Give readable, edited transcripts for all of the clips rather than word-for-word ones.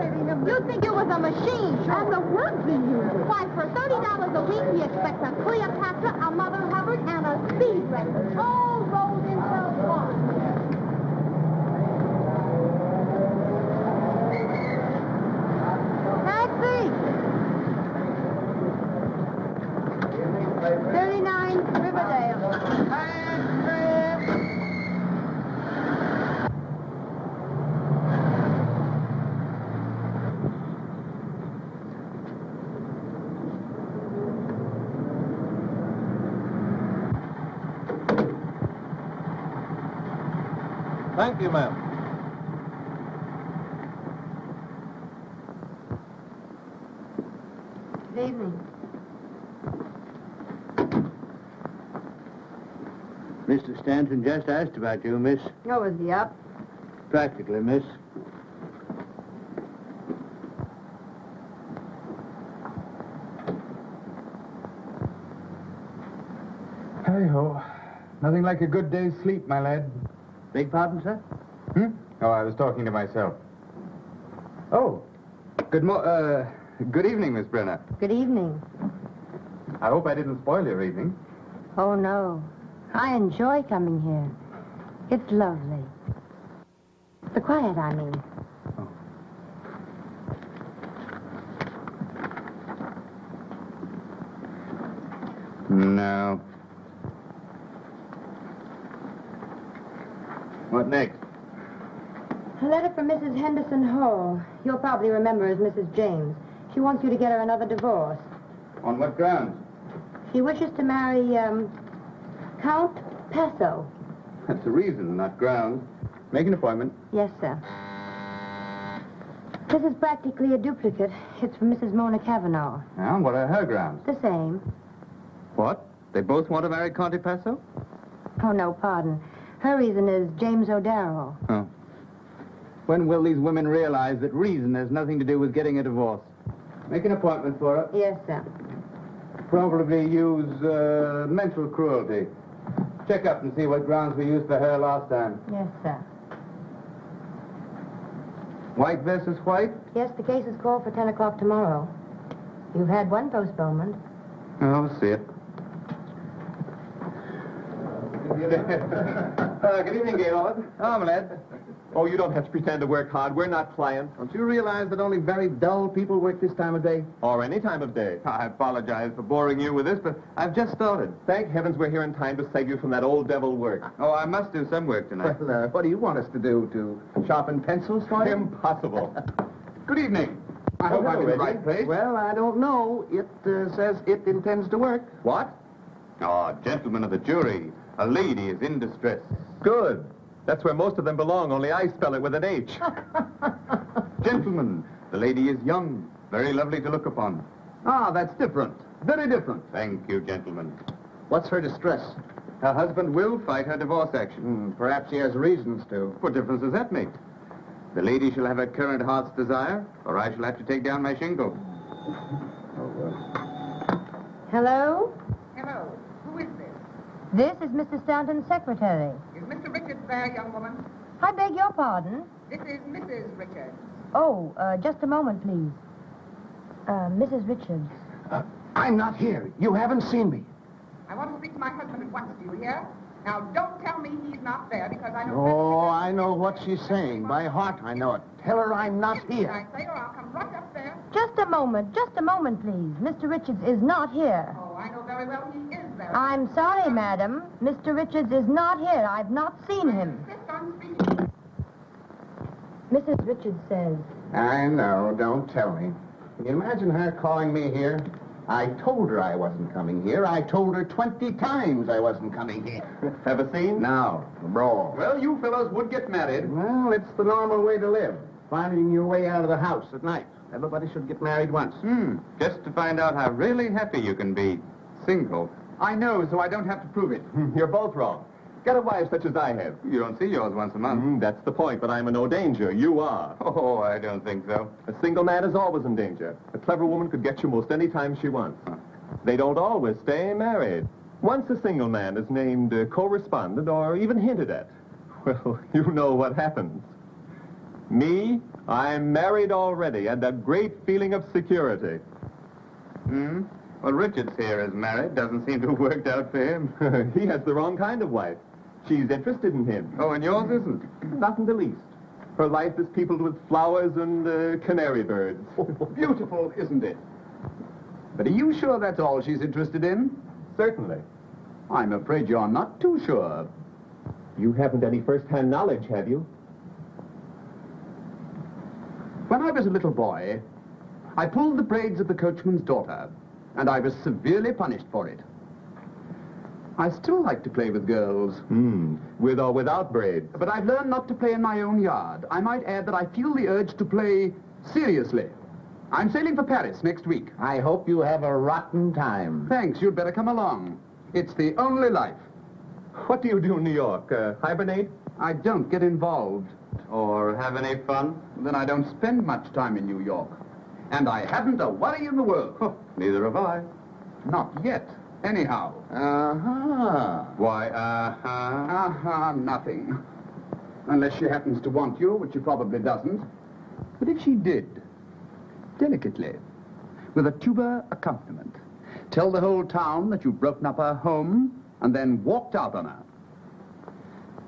impersonating him. You think it was a machine, sure. And the words he used. Why, for $30 a week, we expect a Cleopatra, a Mother Hubbard, and a speed record, all rolled into one. Taxi! 39 Riverdale. Thank you, ma'am. Good evening. Mr. Stanton just asked about you, miss. Oh, is he up? Practically, miss. Hey-ho. Nothing like a good day's sleep, my lad. Beg pardon, sir? Oh, I was talking to myself. Oh, good evening, Miss Brenner. Good evening. I hope I didn't spoil your evening. Oh, no. I enjoy coming here. It's lovely. The quiet, I mean. No. What next? A letter from Mrs. Henderson Hall. You'll probably remember as Mrs. James. She wants you to get her another divorce. On what grounds? She wishes to marry, Count Paso. That's a reason, not grounds. Make an appointment. Yes, sir. This is practically a duplicate. It's from Mrs. Mona Cavanaugh. Now, what are her grounds? The same. What? They both want to marry Conte Paso? Oh, no, pardon. Her reason is James O'Darrell. Oh. When will these women realize that reason has nothing to do with getting a divorce? Make an appointment for her. Yes, sir. Probably use mental cruelty. Check up and see what grounds we used for her last time. Yes, sir. White versus white? Yes, the case is called for 10 o'clock tomorrow. You've had one postponement. Oh, we'll see it. Good evening, Gaylord. Oh, my lad. Oh, you don't have to pretend to work hard. We're not clients. Don't you realize that only very dull people work this time of day? Or any time of day. I apologize for boring you with this, but I've just started. Thank heavens we're here in time to save you from that old devil work. Oh, I must do some work tonight. Well, what do you want us to do? To sharpen pencils for you? Impossible. Good evening. I hope I'm in the right place. Well, I don't know. It says it intends to work. What? Oh, gentlemen of the jury, a lady is in distress. Good. That's where most of them belong, only I spell it with an H. Gentlemen, the lady is young, very lovely to look upon. Ah, that's different. Very different. Thank you, gentlemen. What's her distress? Her husband will fight her divorce action. Perhaps he has reasons to. What difference does that make? The lady shall have her current heart's desire, or I shall have to take down my shingle. Hello? Hello. Who is this? This is Mr. Stanton's secretary. Is Mr. Richards there, young woman? I beg your pardon. This is Mrs. Richards. Oh, just a moment, please. Mrs. Richards. I'm not here. You haven't seen me. I want to speak to my husband at once. Do you hear? Now, don't tell me he's not there, because I know... Oh, I know what she's saying. By heart, I know it. Tell her I'm not here. I say, or I'll come right up there. Just a moment, please. Mr. Richards is not here. Oh, I know very well he is there. I'm sorry, madam. Mr. Richards is not here. I've not seen him. Insist on speaking. Mrs. Richards says... I know. Don't tell me. Can you imagine her calling me here? I told her I wasn't coming here. I told her 20 times I wasn't coming here. Have a scene? Now, the brawl. Well, you fellows would get married. Well, it's the normal way to live. Finding your way out of the house at night. Everybody should get married once. Just to find out how really happy you can be. Single. I know, so I don't have to prove it. You're both wrong. Get a wife such as I have. You don't see yours once a month. That's the point, but I'm in no danger. You are. Oh, I don't think so. A single man is always in danger. A clever woman could get you most any time she wants. They don't always stay married. Once a single man is named correspondent or even hinted at, well, you know what happens. Me, I'm married already, and a great feeling of security. Well, Richard's here is married. Doesn't seem to have worked out for him. He has the wrong kind of wife. She's interested in him. Oh, and yours isn't? Not in the least. Her life is peopled with flowers and canary birds. Beautiful, isn't it? But are you sure that's all she's interested in? Certainly. I'm afraid you're not too sure. You haven't any first-hand knowledge, have you? When I was a little boy, I pulled the braids of the coachman's daughter, and I was severely punished for it. I still like to play with girls. With or without braids. But I've learned not to play in my own yard. I might add that I feel the urge to play seriously. I'm sailing for Paris next week. I hope you have a rotten time. Thanks, you'd better come along. It's the only life. What do you do in New York? Hibernate? I don't get involved. Or have any fun? Then I don't spend much time in New York. And I haven't a worry in the world. Neither have I. Not yet, anyhow. Uh-huh. Why, Nothing. Unless she happens to want you, which she probably doesn't. But if she did, delicately, with a tuba accompaniment, tell the whole town that you've broken up her home and then walked out on her.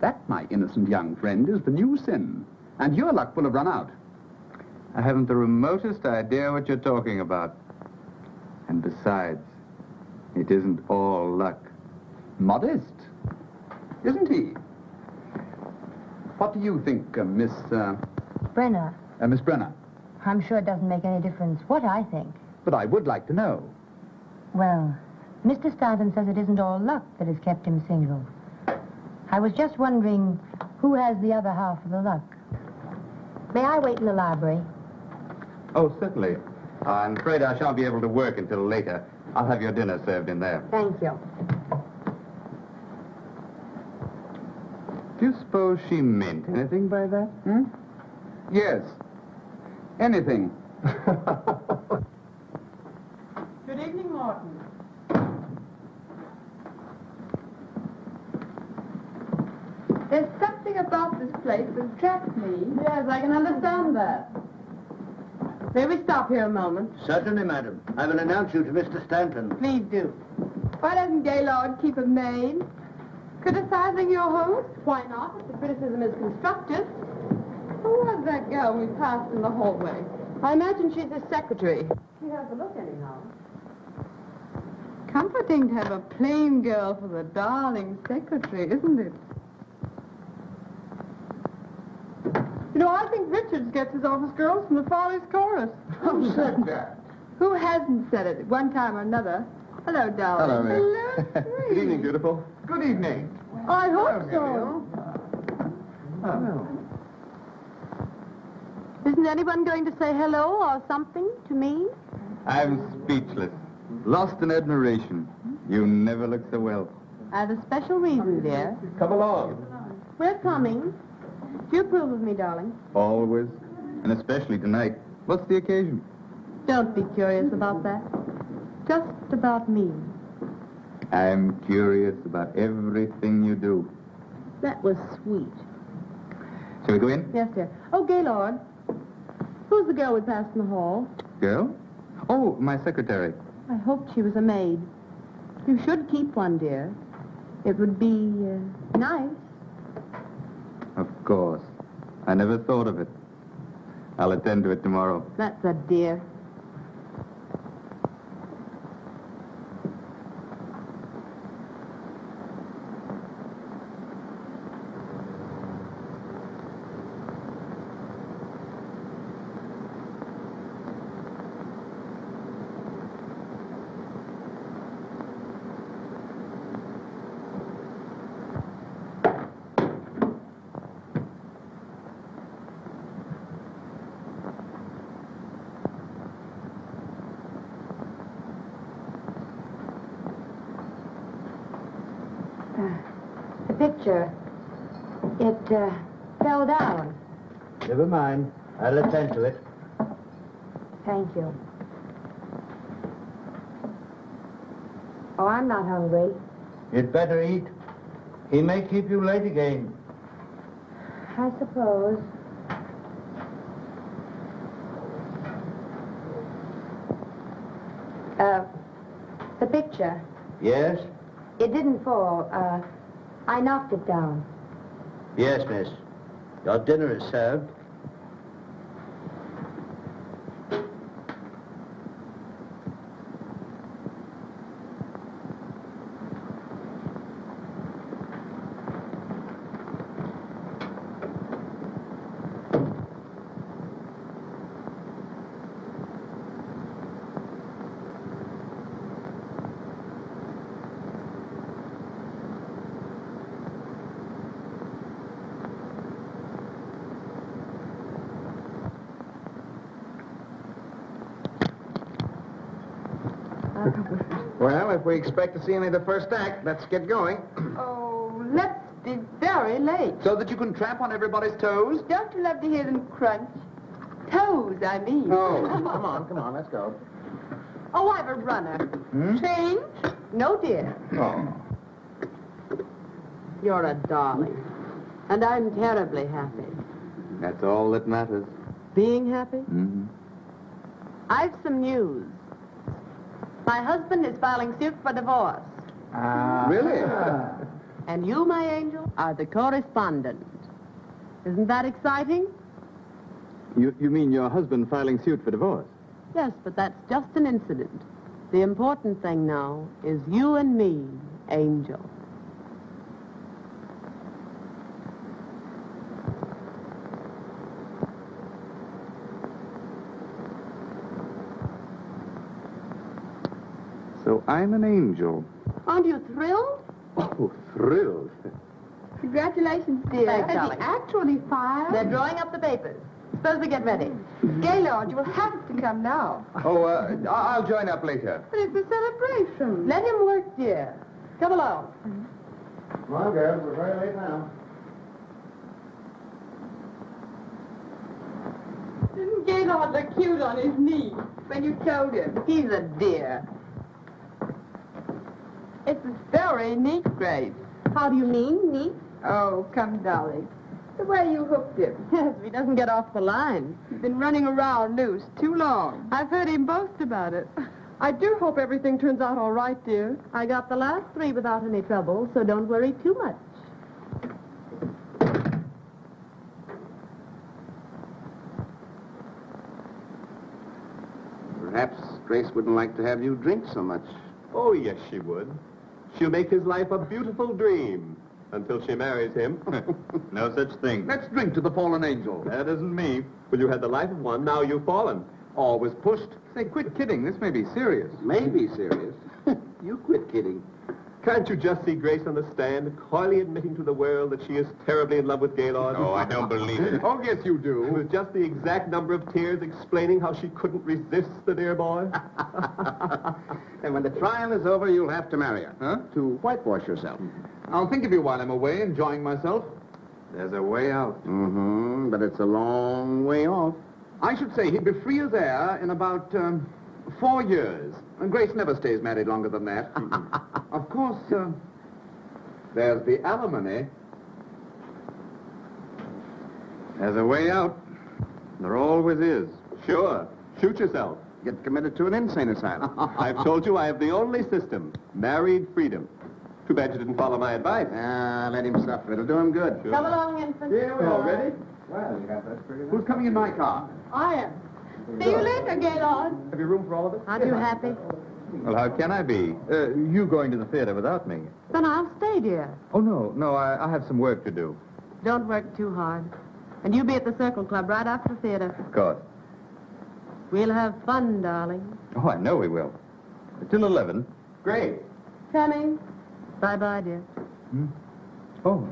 That, my innocent young friend, is the new sin. And your luck will have run out. I haven't the remotest idea what you're talking about. And besides, it isn't all luck. Modest, isn't he? What do you think, Miss Brenner, Brenner? I'm sure it doesn't make any difference what I think. But I would like to know. Well, Mr. Stein says it isn't all luck that has kept him single. I was just wondering who has the other half of the luck. May I wait in the library? Oh, certainly. I'm afraid I shan't be able to work until later. I'll have your dinner served in there. Thank you. Do you suppose she meant anything by that? Yes. Anything. Good evening, Morton. There's something about this place that attracts me. Yes, I can understand that. May we stop here a moment? Certainly, madam. I will announce you to Mr. Stanton. Please do. Why doesn't Gaylord keep a maid? Criticizing your host? Why not, if the criticism is constructive? Who was that girl we passed in the hallway? I imagine she's his secretary. She has a look anyhow. Comforting to have a plain girl for the darling secretary, isn't it? You know, I think Richards gets his office girls from the Follies Chorus. Who said that? Who hasn't said it at one time or another? Hello, darling. Hello, Mary. Hello, Good sweetie. evening, beautiful. Good evening. I hope so. Isn't anyone going to say hello or something to me? I'm speechless. Lost in admiration. You never look so well. I have a special reason, dear. Come along. We're coming. Do you approve of me, darling? Always. And especially tonight. What's the occasion? Don't be curious about that. Just about me. I'm curious about everything you do. That was sweet. Shall we go in? Yes, dear. Oh, Gaylord. Who's the girl we passed in the hall? Girl? Oh, my secretary. I hoped she was a maid. You should keep one, dear. It would be nice. Of course. I never thought of it. I'll attend to it tomorrow. That's a dear. The picture, it fell down. Never mind. I'll attend to it. Thank you. Oh, I'm not hungry. You'd better eat. He may keep you late again. I suppose. The picture. Yes? It didn't fall. I knocked it down. Yes, miss. Your dinner is served. Well, if we expect to see only the first act, let's get going. Oh, let's be very late. So that you can tramp on everybody's toes? Don't you love to hear them crunch? Toes, I mean. Oh, come on, let's go. Oh, I've a runner. Change? No, dear. Oh. You're a darling. And I'm terribly happy. That's all that matters. Being happy? Mm-hmm. I've some news. My husband is filing suit for divorce. Really? And you, my angel, are the correspondent. Isn't that exciting? You mean your husband filing suit for divorce? Yes, but that's just an incident. The important thing now is you and me, Angel. So I'm an angel. Aren't you thrilled? Oh, thrilled. Congratulations, dear. Thanks, Has darling. he actually filed? They're drawing up the papers. Suppose we get ready. Gaylord, you will have to come now. Oh, I'll join up later. But it's a celebration. Let him work, dear. Come along. Come on, girls. We're very late now. Didn't Gaylord look cute on his knee when you told him? He's a dear. It's very neat, Grace. How do you mean, neat? Oh, come, darling. The way you hooked him. Yes, he doesn't get off the line. He's been running around loose too long. I've heard him boast about it. I do hope everything turns out all right, dear. I got the last 3 without any trouble, so don't worry too much. Perhaps Grace wouldn't like to have you drink so much. Oh, yes, she would. She'll make his life a beautiful dream until she marries him. No such thing. Let's drink to the fallen angel. That isn't me. Well, you had the life of one, now you've fallen. Always pushed. Say, quit kidding. This may be serious. Maybe serious. You quit kidding. Can't you just see Grace on the stand, coyly admitting to the world that she is terribly in love with Gaylord? Oh, I don't believe it. Oh, yes, you do. With just the exact number of tears explaining how she couldn't resist the dear boy? And when the trial is over, you'll have to marry her. Huh? To whitewash yourself. I'll think of you while I'm away, enjoying myself. There's a way out. Mm-hmm, but it's a long way off. I should say he'd be free as air in about 4 years. And Grace never stays married longer than that. Of course, there's the alimony. There's a way out. There always is. Sure. Shoot yourself. Get committed to an insane asylum. I've told you I have the only system, married freedom. Too bad you didn't follow my advice. Let him suffer. It'll do him good. Sure. Come along, infant. Here we are. Ready? Well, you got that pretty Who's coming in my car? I am. See you later, Gaylord. Have you room for all of us? Aren't you happy? Well, how can I be? You going to the theater without me? Then I'll stay, dear. Oh, no, I have some work to do. Don't work too hard. And you be at the Circle Club right after the theater. Of course. We'll have fun, darling. Oh, I know we will. Till 11. Great. Coming. Bye-bye, dear. Oh.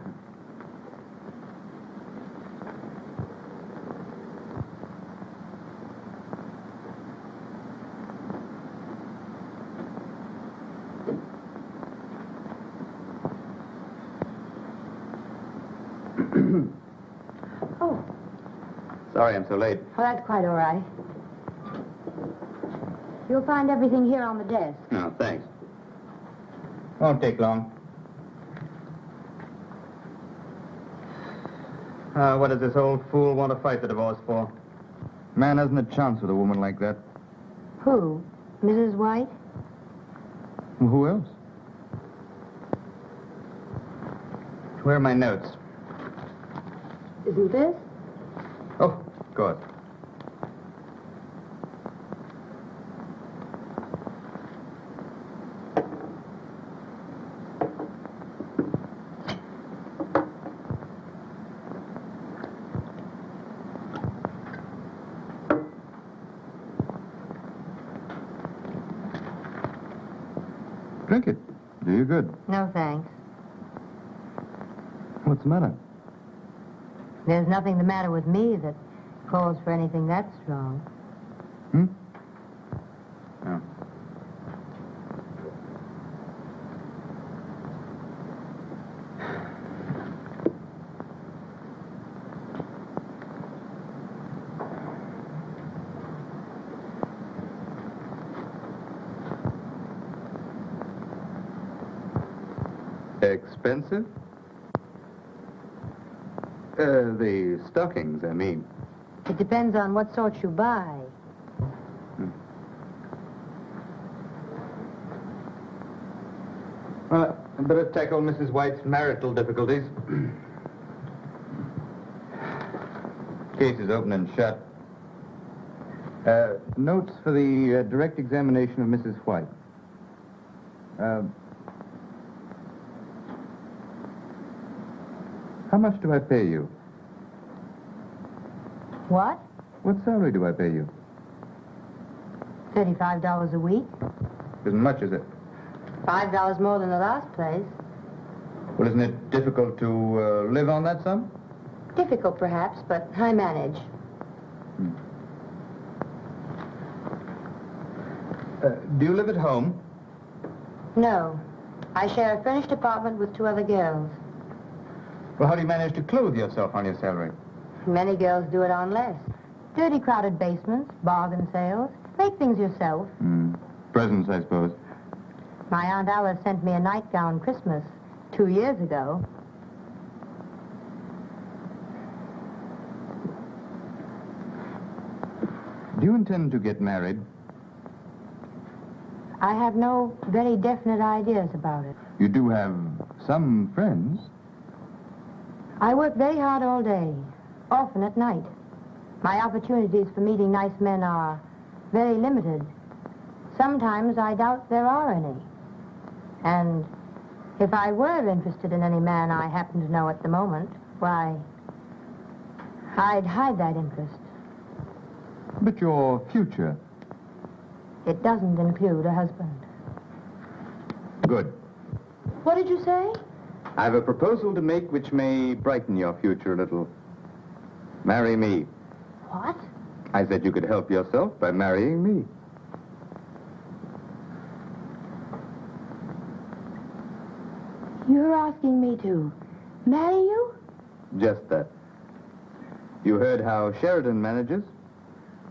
Oh, Sorry I'm so late. well, that's quite all right. You'll find everything here on the desk. No, thanks. Won't take long. What does this old fool want to fight the divorce for? Man hasn't a chance with a woman like that. Who? Mrs. White? Well, who else? Where are my notes? Isn't this? Oh, of course. Drink it. Do you good. No, thanks. What's the matter? There's nothing the matter with me that calls for anything that strong. Hmm? Oh. Expensive? The stockings, I mean. It depends on what sort you buy. Well, I'd better tackle Mrs. White's marital difficulties. Case is open and shut. Notes for the direct examination of Mrs. White. How much do I pay you? What? What salary do I pay you? $35 a week? Isn't much, is it? $5 more than the last place. Well, isn't it difficult to live on that sum? Difficult, perhaps, but I manage. Do you live at home? No. I share a furnished apartment with 2 other girls. Well, how do you manage to clothe yourself on your salary? Many girls do it on less. Dirty, crowded basements, bargain sales. Make things yourself. Presents, I suppose. My Aunt Alice sent me a nightgown Christmas 2 years ago. Do you intend to get married? I have no very definite ideas about it. You do have some friends. I work very hard all day, often at night. My opportunities for meeting nice men are very limited. Sometimes I doubt there are any. And if I were interested in any man I happen to know at the moment, why, I'd hide that interest. But your future. It doesn't include a husband. Good. What did you say? I have a proposal to make which may brighten your future a little. Marry me. What? I said you could help yourself by marrying me. You're asking me to marry you? Just that. You heard how Sheridan manages?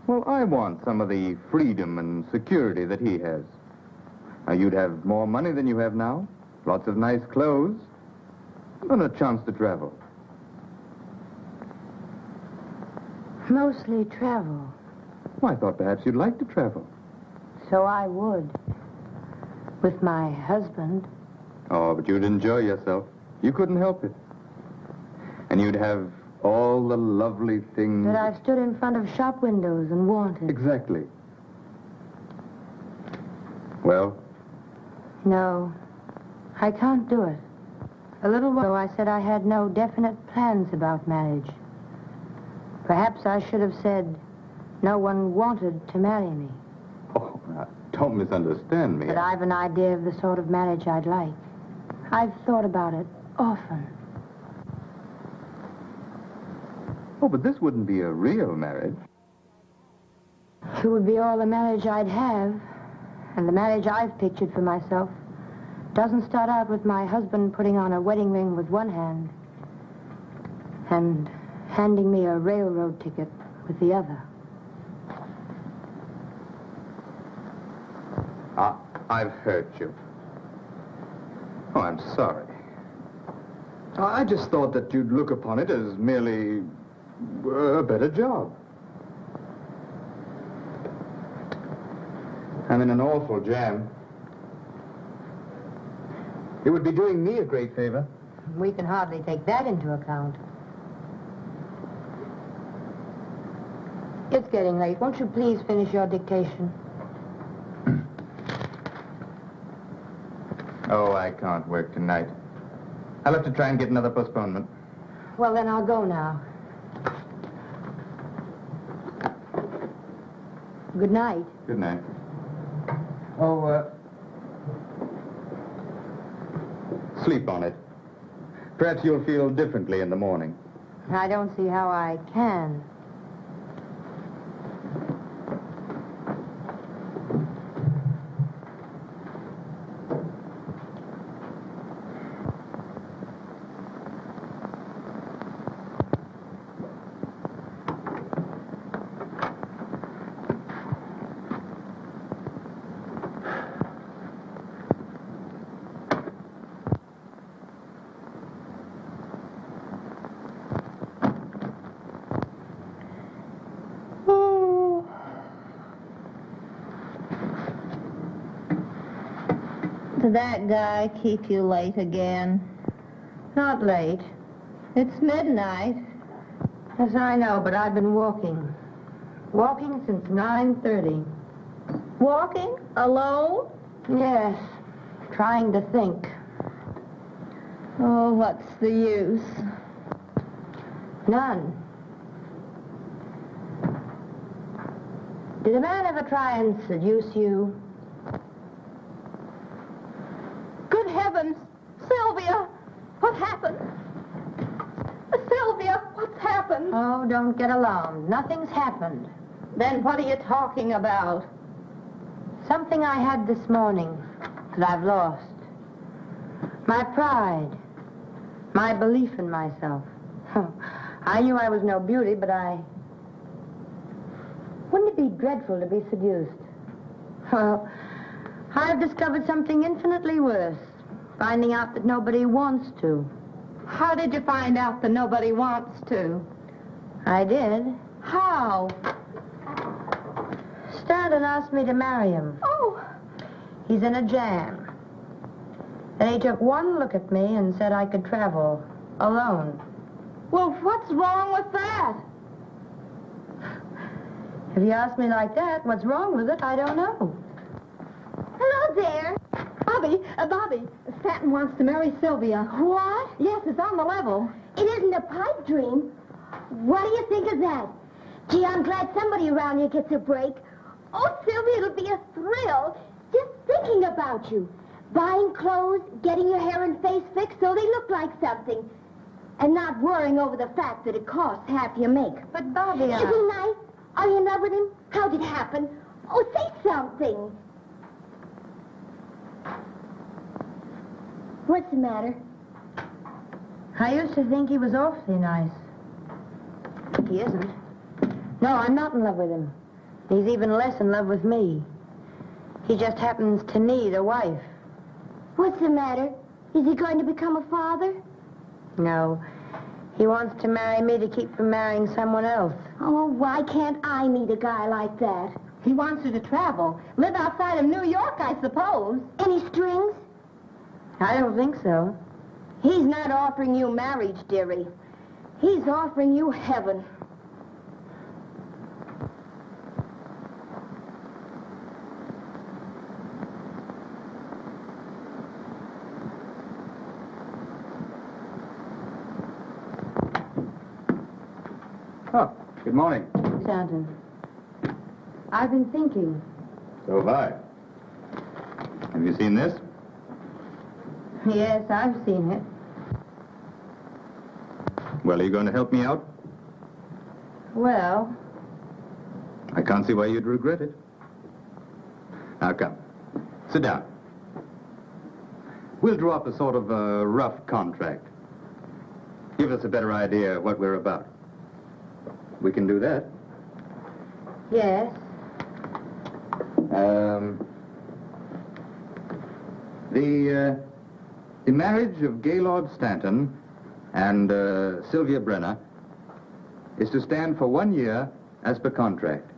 Well, I want some of the freedom and security that he has. Now, you'd have more money than you have now, lots of nice clothes, and a chance to travel. Mostly travel. Well, I thought perhaps you'd like to travel. So I would. With my husband. Oh, but you'd enjoy yourself. You couldn't help it. And you'd have all the lovely things... That I've stood in front of shop windows and wanted. Exactly. Well? No, I can't do it. A little while ago, I said I had no definite plans about marriage. Perhaps I should have said no one wanted to marry me. Oh, now, don't misunderstand me. But I've an idea of the sort of marriage I'd like. I've thought about it often. Oh, but this wouldn't be a real marriage. It would be all the marriage I'd have. And the marriage I've pictured for myself doesn't start out with my husband putting on a wedding ring with one hand and handing me a railroad ticket with the other. I've hurt you. Oh, I'm sorry. I just thought that you'd look upon it as merely a better job. I'm in an awful jam. It would be doing me a great favor. We can hardly take that into account. It's getting late. Won't you please finish your dictation? Oh, I can't work tonight. I'll have to try and get another postponement. Well, then I'll go now. Good night. Good night. Oh, sleep on it. Perhaps you'll feel differently in the morning. I don't see how I can. Did that guy keep you late again? Not late. It's midnight. Yes, I know, but I've been walking. Walking since 9:30. Walking? Alone? Yes, trying to think. Oh, what's the use? None. Did a man ever try and seduce you? Good heavens! Sylvia! What happened? Sylvia, what's happened? Oh, don't get alarmed. Nothing's happened. Then what are you talking about? Something I had this morning that I've lost. My pride. My belief in myself. I knew I was no beauty, but Wouldn't it be dreadful to be seduced? Well, I've discovered something infinitely worse. Finding out that nobody wants to. How did you find out that nobody wants to? I did. How? Stanton asked me to marry him. Oh, He's in a jam. And he took one look at me and said I could travel alone. well, what's wrong with that? If you ask me like that, what's wrong with it, I don't know. Hello there. Bobby, Stanton wants to marry Sylvia. What? Yes, it's on the level. It isn't a pipe dream. What do you think of that? Gee, I'm glad somebody around here gets a break. Oh, Sylvia, it'll be a thrill just thinking about you. Buying clothes, getting your hair and face fixed so they look like something. And not worrying over the fact that it costs half your make. But, Bobby, Isn't he nice? Are you in love with him? How'd it happen? Oh, say something. What's the matter? I used to think he was awfully nice. He isn't. No, I'm not in love with him. He's even less in love with me. He just happens to need a wife. What's the matter? Is he going to become a father? No. He wants to marry me to keep from marrying someone else. Oh, why can't I meet a guy like that? He wants you to travel. Live outside of New York, I suppose. Any strings? I don't think so. He's not offering you marriage, dearie. He's offering you heaven. Oh, good morning. Stanton, I've been thinking. So have I. Have you seen this? Yes, I've seen it. Well, are you going to help me out? Well, I can't see why you'd regret it. Now, come. Sit down. We'll draw up a sort of a rough contract. Give us a better idea of what we're about. We can do that. yes. The marriage of Gaylord Stanton and Sylvia Brenner is to stand for 1 year as per contract.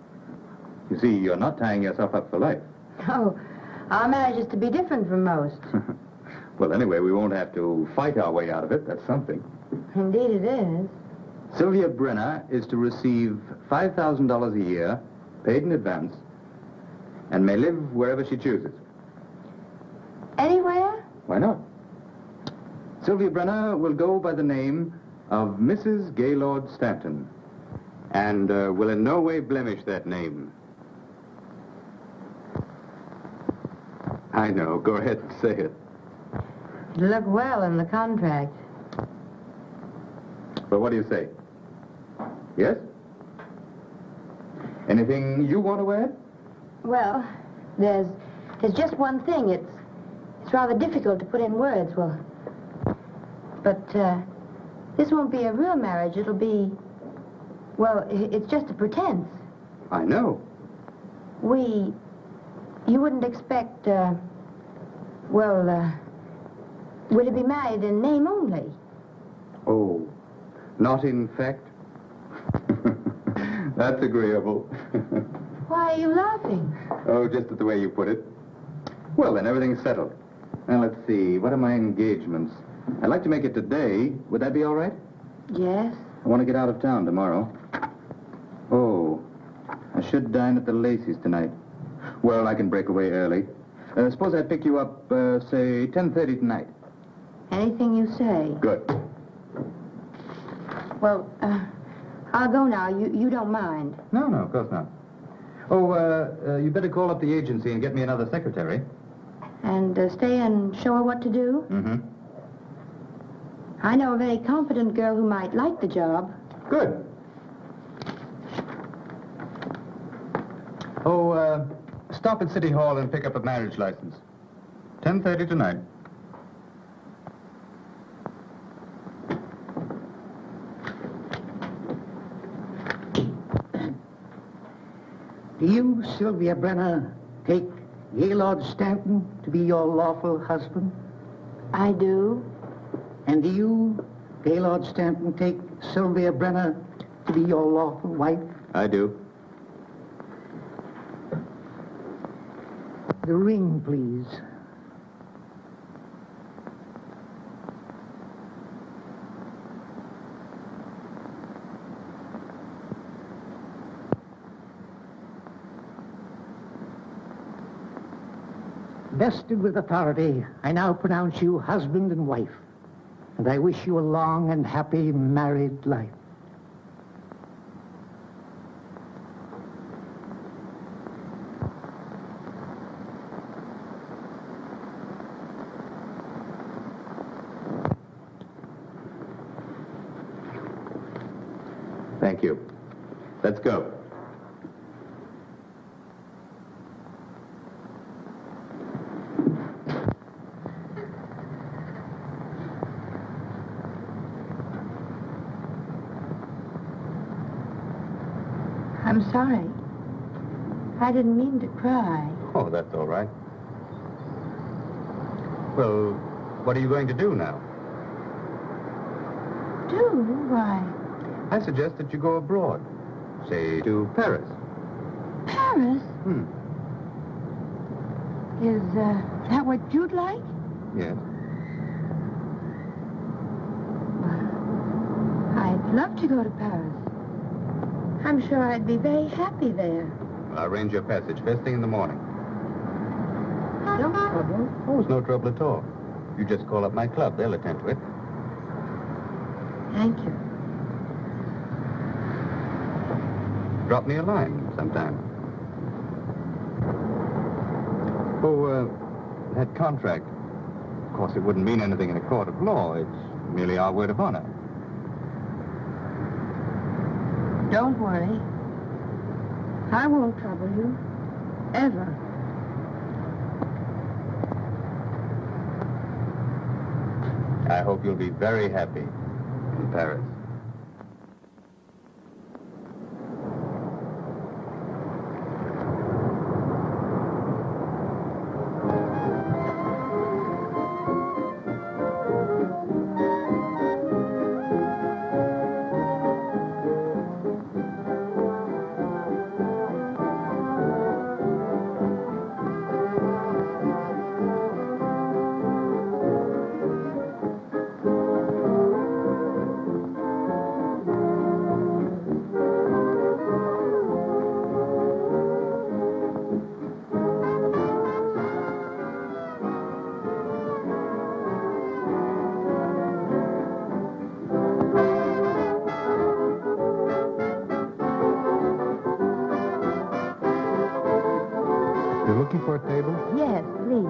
You see, you're not tying yourself up for life. Oh, our marriage is to be different from most. Well, anyway, we won't have to fight our way out of it. That's something. Indeed it is. Sylvia Brenner is to receive $5,000 a year, paid in advance, and may live wherever she chooses. Anywhere? Why not? Sylvia Brenner will go by the name of Mrs. Gaylord Stanton, and will in no way blemish that name. I know. Go ahead and say it. It'll look well in the contract. Well, what do you say? Yes? Anything you want to add? Well, there's just one thing. It's rather difficult to put in words. But this won't be a real marriage. It'll be, well, it's just a pretense. I know. You wouldn't expect, would it be married in name only? Oh, not in fact? That's agreeable. Why are you laughing? Oh, just at the way you put it. Well, then, everything's settled. Now, let's see. What are my engagements? I'd like to make it today. Would that be all right? Yes. I want to get out of town tomorrow. Oh, I should dine at the Lacey's tonight. Well, I can break away early. Suppose I pick you up, say, 10:30 tonight. Anything you say. Good. Well, I'll go now. You don't mind. No, of course not. Oh, you better call up the agency and get me another secretary. And stay and show her what to do? Mm-hmm. I know a very competent girl who might like the job. Good. Oh, stop at City Hall and pick up a marriage license. 10:30 tonight. Do you, Sylvia Brenner, take Gaylord Stanton to be your lawful husband? I do. And do you, Gaylord Stanton, take Sylvia Brenner to be your lawful wife? I do. The ring, please. Vested with authority, I now pronounce you husband and wife, and I wish you a long and happy married life. Thank you. Let's go. I'm sorry. I didn't mean to cry. Oh, that's all right. Well, what are you going to do now? Do? Why? I suggest that you go abroad. Say, to Paris. Paris? Is that what you'd like? Yes. I'd love to go to Paris. I'm sure I'd be very happy there. Well, I'll arrange your passage first thing in the morning. No trouble. Oh, it's no trouble at all. You just call up my club. They'll attend to it. Thank you. Drop me a line sometime. Oh, that contract. Of course, it wouldn't mean anything in a court of law. It's merely our word of honor. Don't worry. I won't trouble you. Ever. I hope you'll be very happy in Paris. You're looking for a table? Yes, please.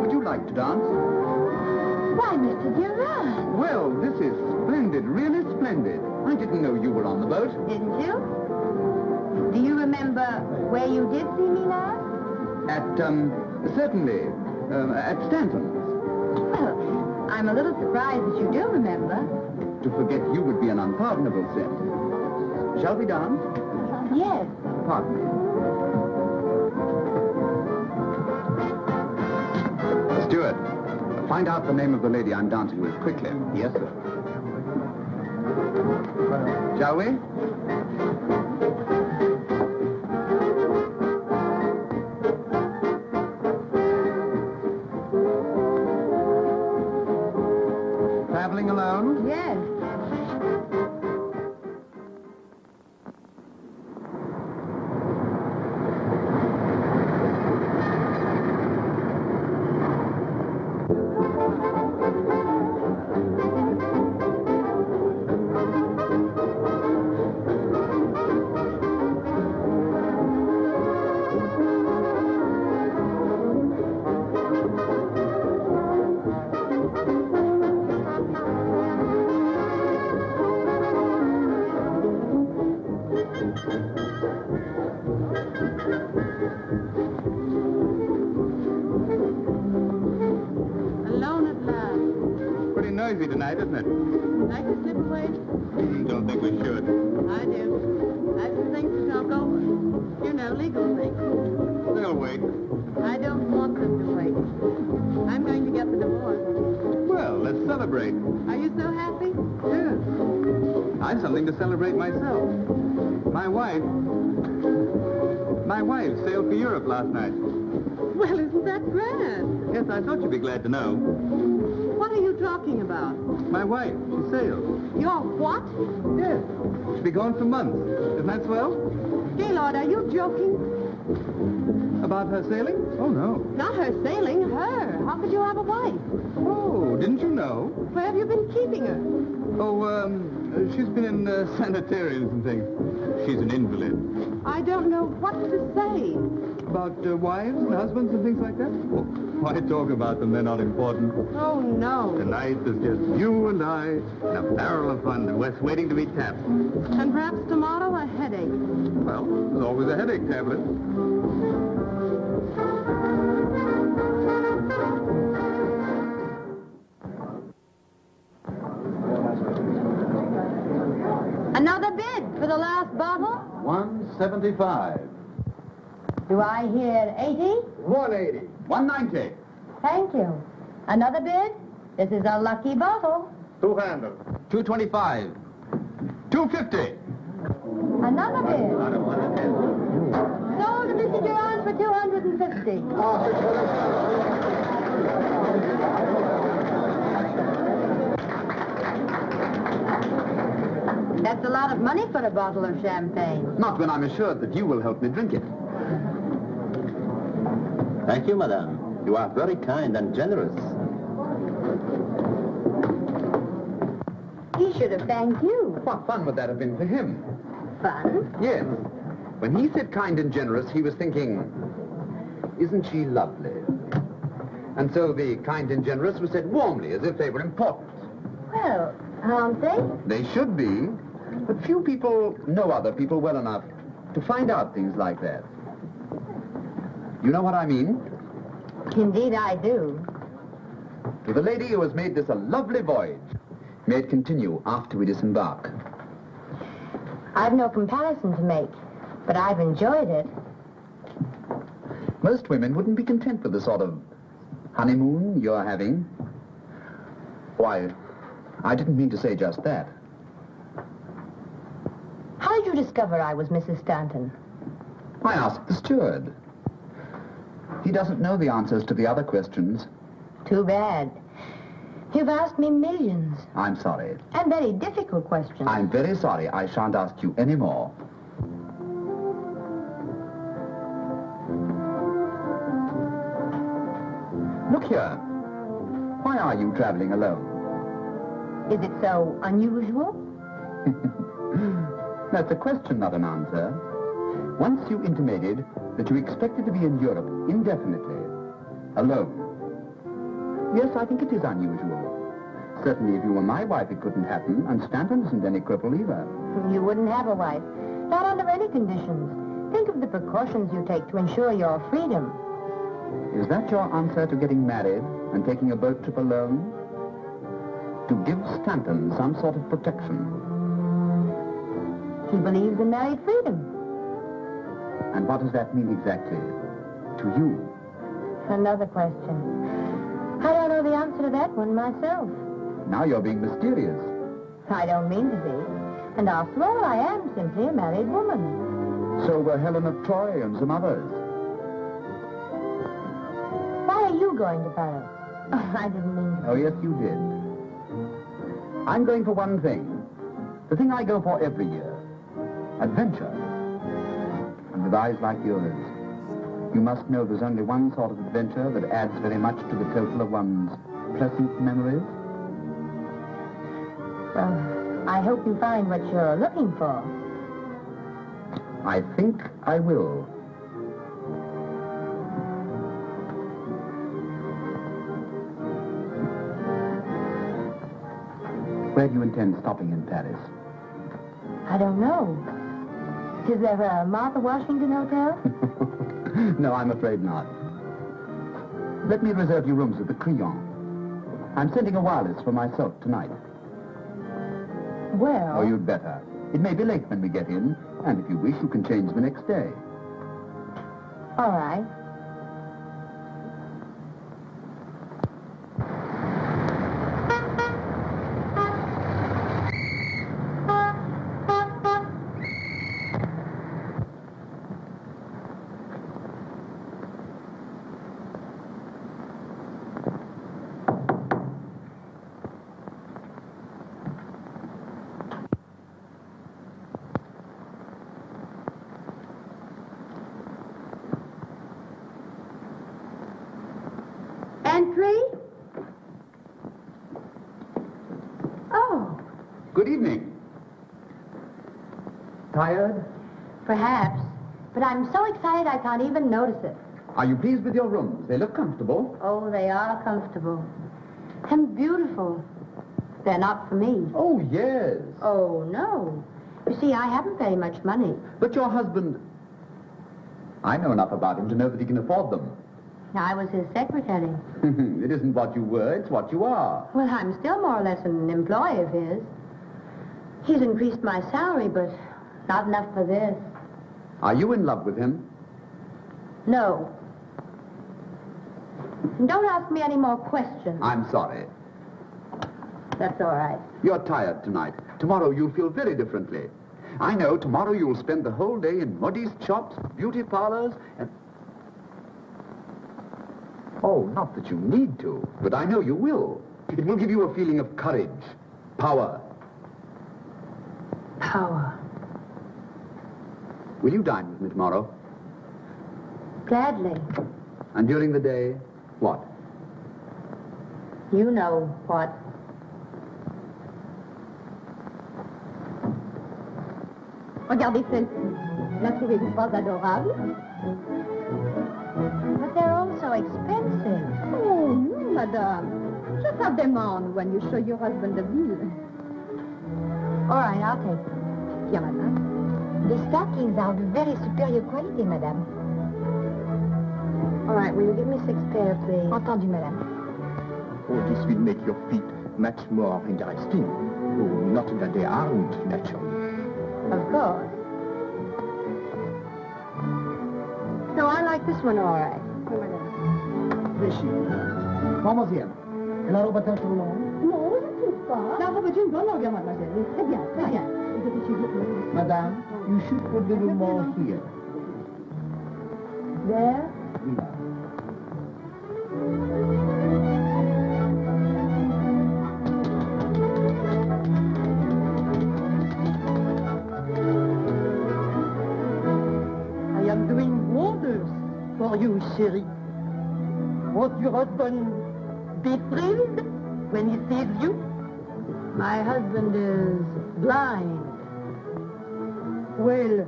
Would you like to dance? Why, Mr. Durand? Well, this is splendid, really splendid. I didn't know you were on the boat. Didn't you? Do you remember where you did see me last? Certainly, at Stanton's. Well, I'm a little surprised that you do remember. To forget you would be an unpardonable sin. Shall we dance? Yes. Pardon me. Steward, find out the name of the lady I'm dancing with quickly. Yes, sir. Shall we? Traveling alone? Yes. Alone at last. Pretty noisy tonight, isn't it? Like to slip away? Don't think we should. I do. I have some things to talk over. You know, legal things. They'll wait. I don't want them to wait. I'm going to get the divorce. Well, let's celebrate. Are you so happy? Yes. I've something to celebrate myself. My wife sailed for Europe last night. Well, isn't that grand? Yes, I thought you'd be glad to know. What are you talking about? My wife, she sailed. Your what? Yes. She'll be gone for months. Isn't that swell? Gaylord, are you joking? About her sailing? Oh, no. Not her sailing, her. How could you have a wife? Oh, didn't you know? Where have you been keeping her? Oh, she's been in sanitariums and things. She's an invalid. I don't know what to say. About wives and husbands and things like that? Oh, why talk about them? They're not important. Oh, no. Tonight there's just you and I and a barrel of fun and West waiting to be tapped. And perhaps tomorrow a headache. Well, there's always a headache tablet. Another bid for the last bottle? 175. Do I hear 80? 180. 190. Thank you. Another bid? This is a lucky bottle. 200. 225. 250. Another bid. Sold to Mr. Durand for 250. That's a lot of money for a bottle of champagne. Not when I'm assured that you will help me drink it. Thank you, madame. You are very kind and generous. He should have thanked you. What fun would that have been for him? Fun? Yes. When he said kind and generous, he was thinking, isn't she lovely? And so the kind and generous was said warmly, as if they were important. Well, aren't they? They should be, but few people know other people well enough to find out things like that. You know what I mean? Indeed I do. to the lady who has made this a lovely voyage. May it continue after we disembark. I've no comparison to make, but I've enjoyed it. Most women wouldn't be content with the sort of honeymoon you're having. Why, I didn't mean to say just that. How did you discover I was Mrs. Stanton? I asked the steward. He doesn't know the answers to the other questions. Too bad. You've asked me millions. I'm sorry. And very difficult questions. I'm very sorry. I shan't ask you any more. Look here. Why are you traveling alone? Is it so unusual? That's a question, not an answer. Once you intimated that you expected to be in Europe indefinitely, alone. Yes, I think it is unusual. Certainly, if you were my wife, it couldn't happen, and Stanton isn't any cripple either. You wouldn't have a wife. Not under any conditions. Think of the precautions you take to ensure your freedom. Is that your answer to getting married and taking a boat trip alone? To give Stanton some sort of protection. He believes in married freedom. And what does that mean exactly to you? Another question. I don't know the answer to that one myself. Now you're being mysterious. I don't mean to be. And after all, I am simply a married woman. So were Helen of Troy and some others. Why are you going to Paris? Oh, I didn't mean to. Oh, yes, you did. I'm going for one thing. The thing I go for every year. Adventure. And with eyes like yours, you must know there's only one sort of adventure that adds very much to the total of one's pleasant memories. Well, I hope you find what you're looking for. I think I will. Where do you intend stopping in Paris? I don't know. Is there a Martha Washington Hotel? No, I'm afraid not. Let me reserve you rooms at the Crillon. I'm sending a wireless for myself tonight. Well... Oh, you'd better. It may be late when we get in, and if you wish, you can change the next day. All right. Entry? Oh. Good evening. Tired? Perhaps. But I'm so excited I can't even notice it. Are you pleased with your rooms? They look comfortable. Oh, they are comfortable. And beautiful. They're not for me. Oh, yes. Oh, no. You see, I haven't very much money. But your husband... I know enough about him to know that he can afford them. I was his secretary. It isn't what you were, it's what you are. Well, I'm still more or less an employee of his. He's increased my salary, but not enough for this. Are you in love with him? No. And don't ask me any more questions. I'm sorry. That's all right. You're tired tonight. Tomorrow you'll feel very differently. I know tomorrow you'll spend the whole day in modiste shops, beauty parlors, and... Oh, not that you need to, but I know you will. It will give you a feeling of courage, power. Power. Will you dine with me tomorrow? Gladly. And during the day, what? You know what. Regardez celle-ci. La trouvez-vous pas adorable? But they're all so expensive. Oh, no, madame. Just have them on when you show your husband the bill. All right, I'll take them. Bien, madame. The stockings are of very superior quality, madame. All right, will you give me 6 pairs, please? Entendu, madame. Oh, it This will make your feet much more interesting. Oh, not that they aren't, naturally. Of course. No, I like this one all right. Mademoiselle, et la robe trop longue? Non, je ne trouve pas. La robe est une bonne longueur, mademoiselle. Oui, très bien, très bien. Madame, you should put a little more here. There? I am doing wonders for you, chérie. Won't your husband be thrilled when he sees you? My husband is blind. Well,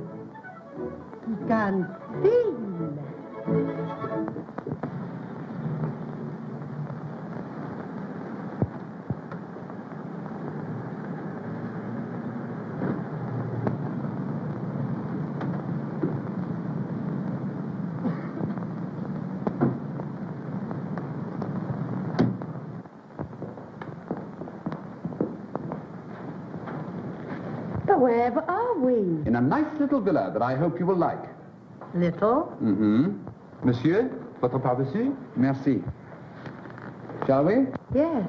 he can feel. But wherever are we? In a nice little villa that I hope you will like. Little? Mm-hmm. Monsieur, votre par-dessus? Merci. Shall we? Yes.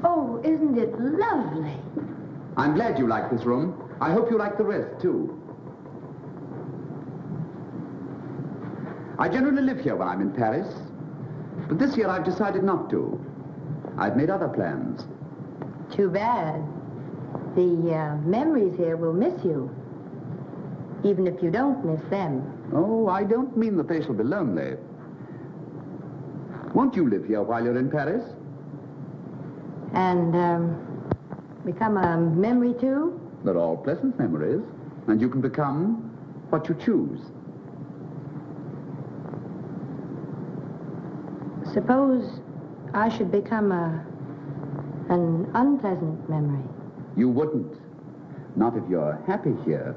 Oh, isn't it lovely? I'm glad you like this room. I hope you like the rest, too. I generally live here when I'm in Paris, but this year I've decided not to. I've made other plans. Too bad. The memories here will miss you, even if you don't miss them. Oh, I don't mean that they shall be lonely. Won't you live here while you're in Paris? And become a memory, too? They're all pleasant memories, and you can become what you choose. Suppose I should become an unpleasant memory. You wouldn't. Not if you're happy here.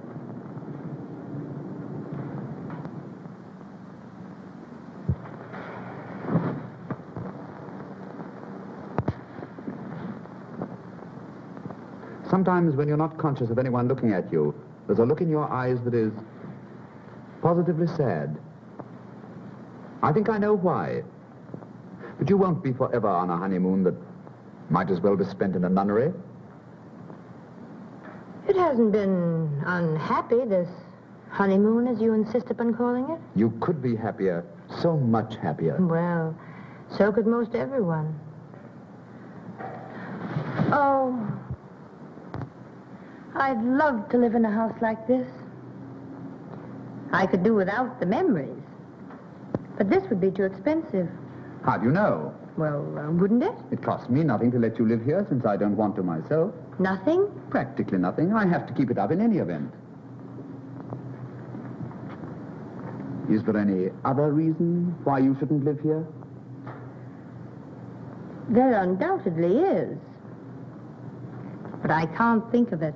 Sometimes when you're not conscious of anyone looking at you, there's a look in your eyes that is positively sad. I think I know why. But you won't be forever on a honeymoon that might as well be spent in a nunnery. It hasn't been unhappy, this honeymoon, as you insist upon calling it. You could be happier, so much happier. Well, so could most everyone. Oh, I'd love to live in a house like this. I could do without the memories. But this would be too expensive. How do you know? Well, wouldn't it? It costs me nothing to let you live here since I don't want to myself. Nothing? Practically nothing. I have to keep it up in any event. Is there any other reason why you shouldn't live here? There undoubtedly is. But I can't think of it.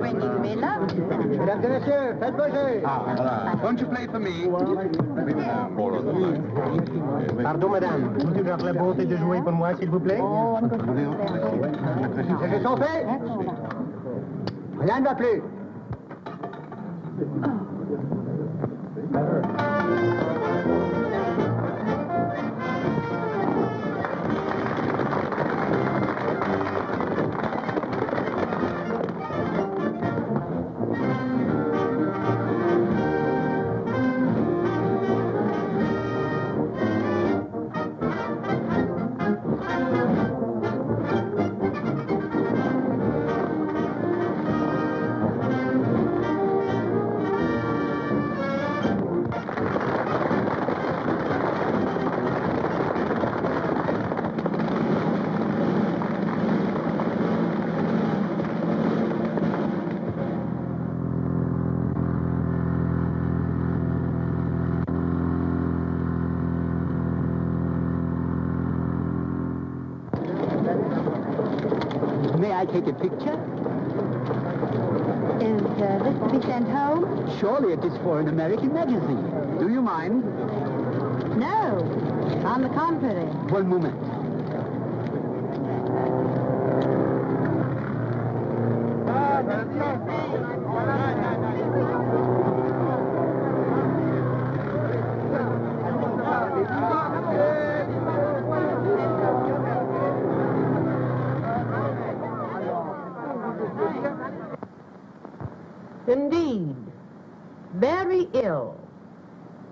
bringing me love. Mesdames et messieurs, faites bouger. Won't you play for me? Pardon, madame. Vous avez la bonté de jouer pour moi, s'il vous plaît? Les jeux sont faits. Rien ne va plus. May I take a picture? Is this to be sent home? Surely it is for an American magazine. Do you mind? No. On the contrary. One moment. Indeed. Very ill.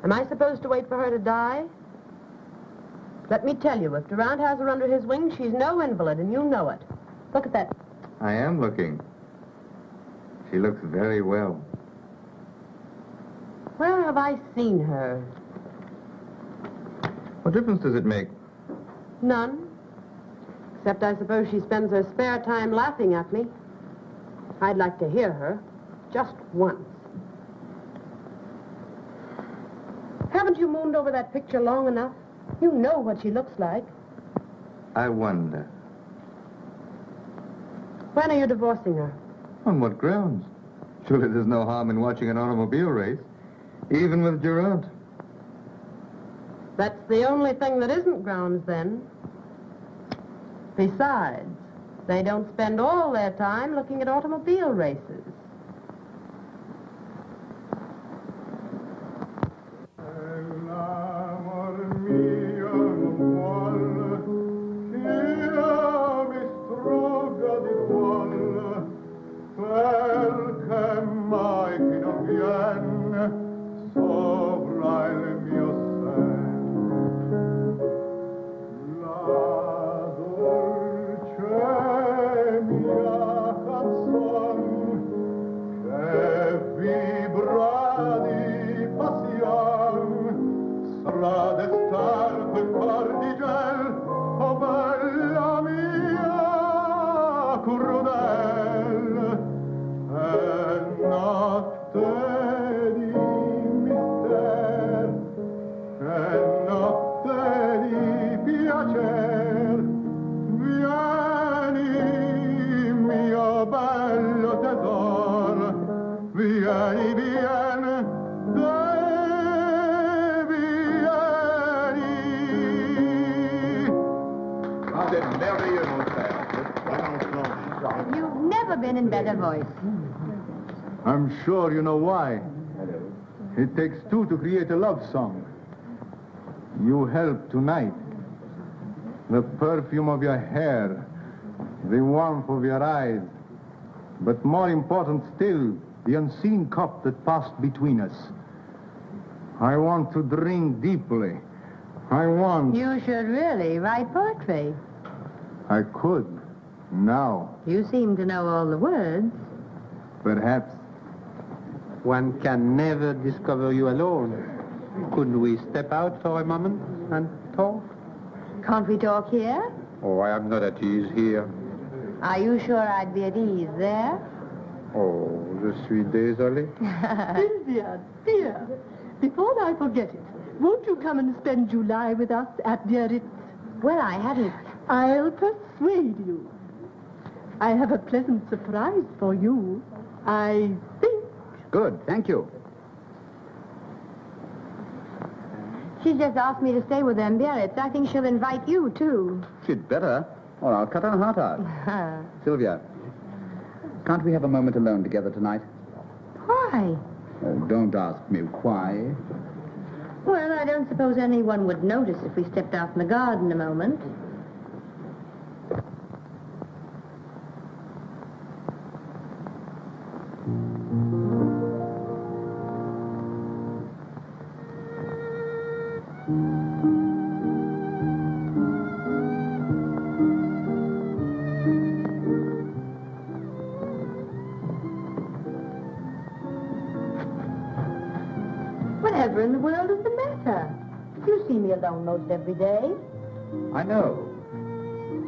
Am I supposed to wait for her to die? Let me tell you, if Durant has her under his wing, she's no invalid, and you know it. Look at that. I am looking. She looks very well. Where have I seen her? What difference does it make? None. Except I suppose she spends her spare time laughing at me. I'd like to hear her. Just once. Haven't you mooned over that picture long enough? You know what she looks like. I wonder. When are you divorcing her? On what grounds? Surely there's no harm in watching an automobile race, even with Durant. That's the only thing that isn't grounds, then. Besides, they don't spend all their time looking at automobile races. You've never been in better voice. I'm sure you know why. It takes two to create a love song. You help tonight. The perfume of your hair, the warmth of your eyes, but more important still, the unseen cup that passed between us. I want to drink deeply. I want... You should really write poetry. I could, now. You seem to know all the words. Perhaps. One can never discover you alone. Couldn't we step out for a moment and talk? Can't we talk here? Oh, I am not at ease here. Are you sure I'd be at ease there? Oh, je suis désolé. Sylvia, dear, before I forget it, won't you come and spend July with us at Biarritz? Well, I hadn't... I'll persuade you. I have a pleasant surprise for you. I think. Good, thank you. She just asked me to stay with them Biarritz. I think she'll invite you, too. She'd better, or I'll cut her heart out. Sylvia, can't we have a moment alone together tonight? Why? Oh, don't ask me why. Well, I don't suppose anyone would notice if we stepped out in the garden a moment. Whatever in the world is the matter? You see me alone most every day. I know.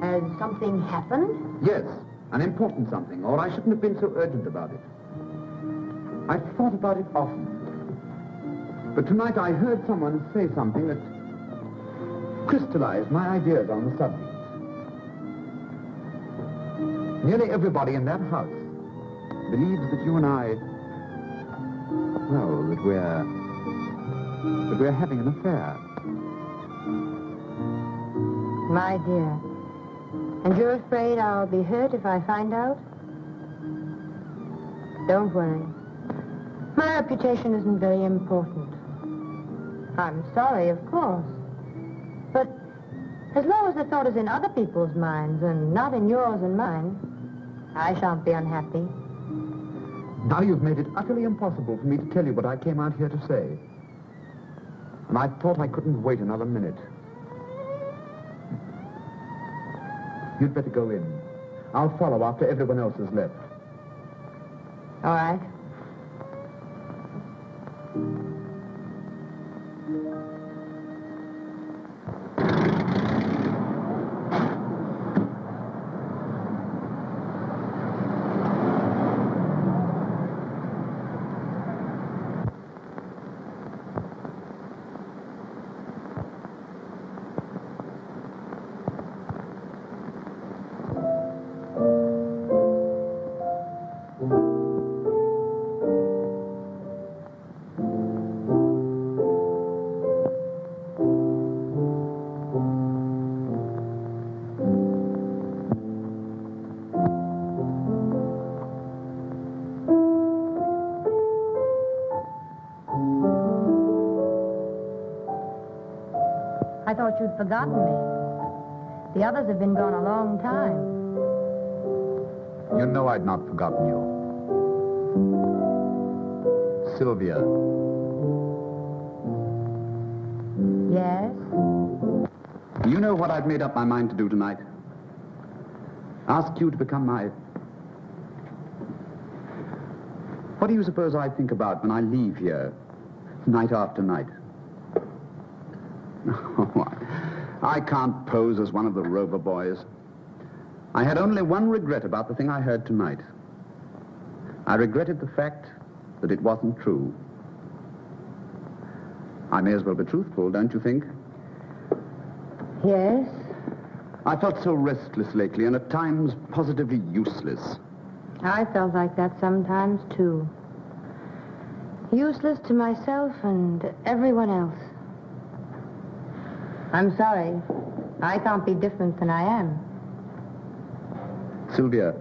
Has something happened? Yes, an important something, or I shouldn't have been so urgent about it. I've thought about it often. But tonight I heard someone say something that crystallized my ideas on the subject. Nearly everybody in that house believes that you and I, well, that we're having an affair. My dear. And you're afraid I'll be hurt if I find out? Don't worry. My reputation isn't very important. I'm sorry, of course. But as long as the thought is in other people's minds and not in yours and mine, I shan't be unhappy. Now you've made it utterly impossible for me to tell you what I came out here to say. And I thought I couldn't wait another minute. You'd better go in. I'll follow after everyone else has left. All right. I thought you'd forgotten me. The others have been gone a long time. You know I'd not forgotten you. Sylvia. Yes? You know what I've made up my mind to do tonight? Ask you to become my... What do you suppose I think about when I leave here, night after night? I can't pose as one of the Rover boys. I had only one regret about the thing I heard tonight. I regretted the fact that it wasn't true. I may as well be truthful, don't you think? Yes? I felt so restless lately and at times positively useless. I felt like that sometimes, too. Useless to myself and everyone else. I'm sorry. I can't be different than I am. Sylvia,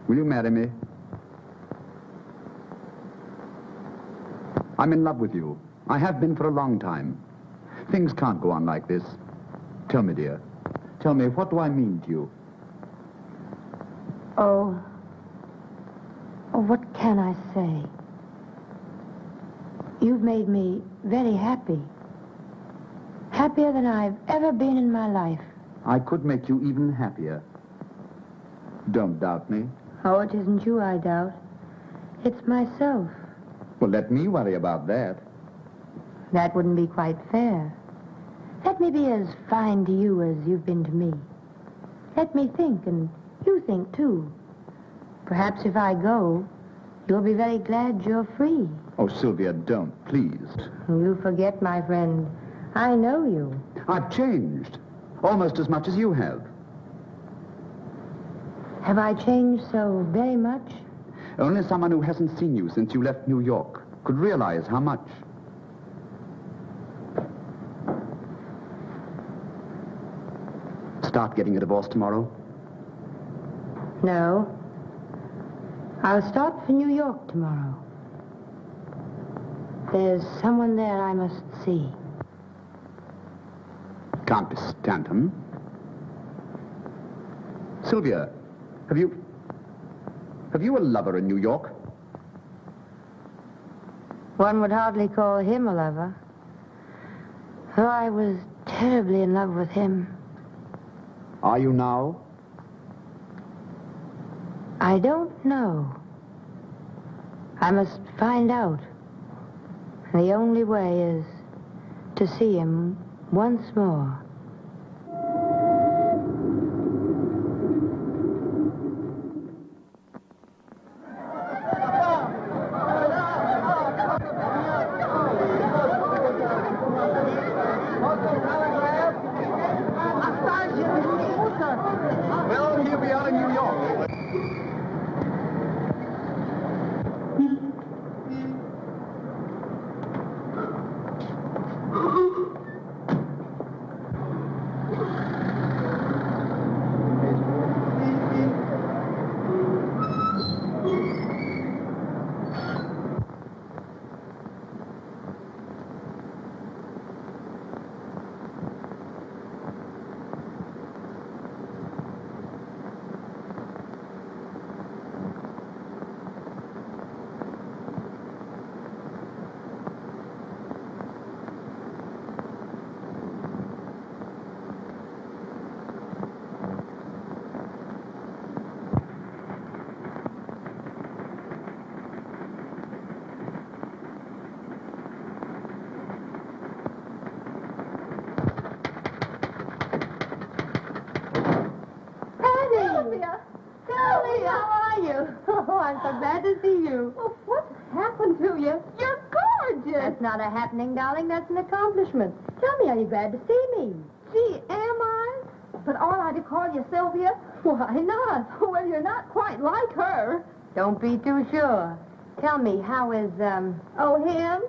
will you marry me? I'm in love with you. I have been for a long time. Things can't go on like this. Tell me, dear. Tell me, what do I mean to you? Oh, what can I say? You've made me very happy. Happier than I've ever been in my life. I could make you even happier. Don't doubt me. Oh, it isn't you I doubt. It's myself. Well, let me worry about that. That wouldn't be quite fair. Let me be as fine to you as you've been to me. Let me think, and you think, too. Perhaps if I go, you'll be very glad you're free. Oh, Sylvia, don't, please. You forget, my friend. I know you. I've changed. Almost as much as you have. Have I changed so very much? Only someone who hasn't seen you since you left New York could realize how much. Start getting a divorce tomorrow? No. I'll start for New York tomorrow. There's someone there I must see. Can't be Stanton. Sylvia, have you a lover in New York? One would hardly call him a lover. Though I was terribly in love with him. Are you now? I don't know. I must find out. The only way is to see him once more. Well, here we are in New York. Sylvia, how are you? Oh, I'm so glad to see you. Well, what's happened to you? You're gorgeous. That's not a happening, darling. That's an accomplishment. Tell me, are you glad to see me? Gee, am I? But ought I to call you Sylvia? Why not? Well, you're not quite like her. Don't be too sure. Tell me, how is, Oh, him?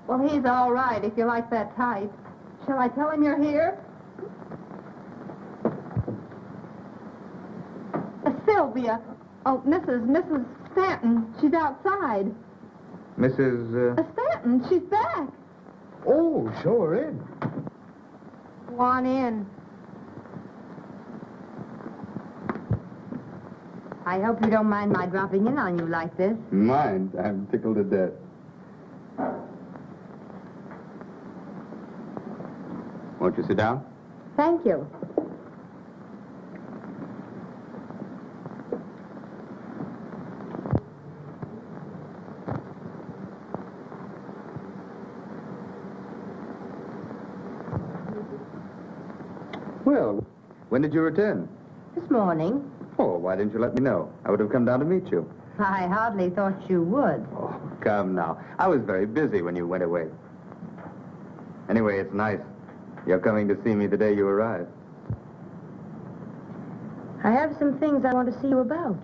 Well, he's all right if you like that type. Shall I tell him you're here? Sylvia. Oh, Mrs. Stanton. She's outside. Mrs. Stanton, she's back. Oh, show her in. Go on in. I hope you don't mind my dropping in on you like this. Mind? I'm tickled to death. Won't you sit down? Thank you. Well, when did you return? This morning. Oh, why didn't you let me know? I would have come down to meet you. I hardly thought you would. Oh, come now. I was very busy when you went away. Anyway, it's nice. You're coming to see me the day you arrive. I have some things I want to see you about.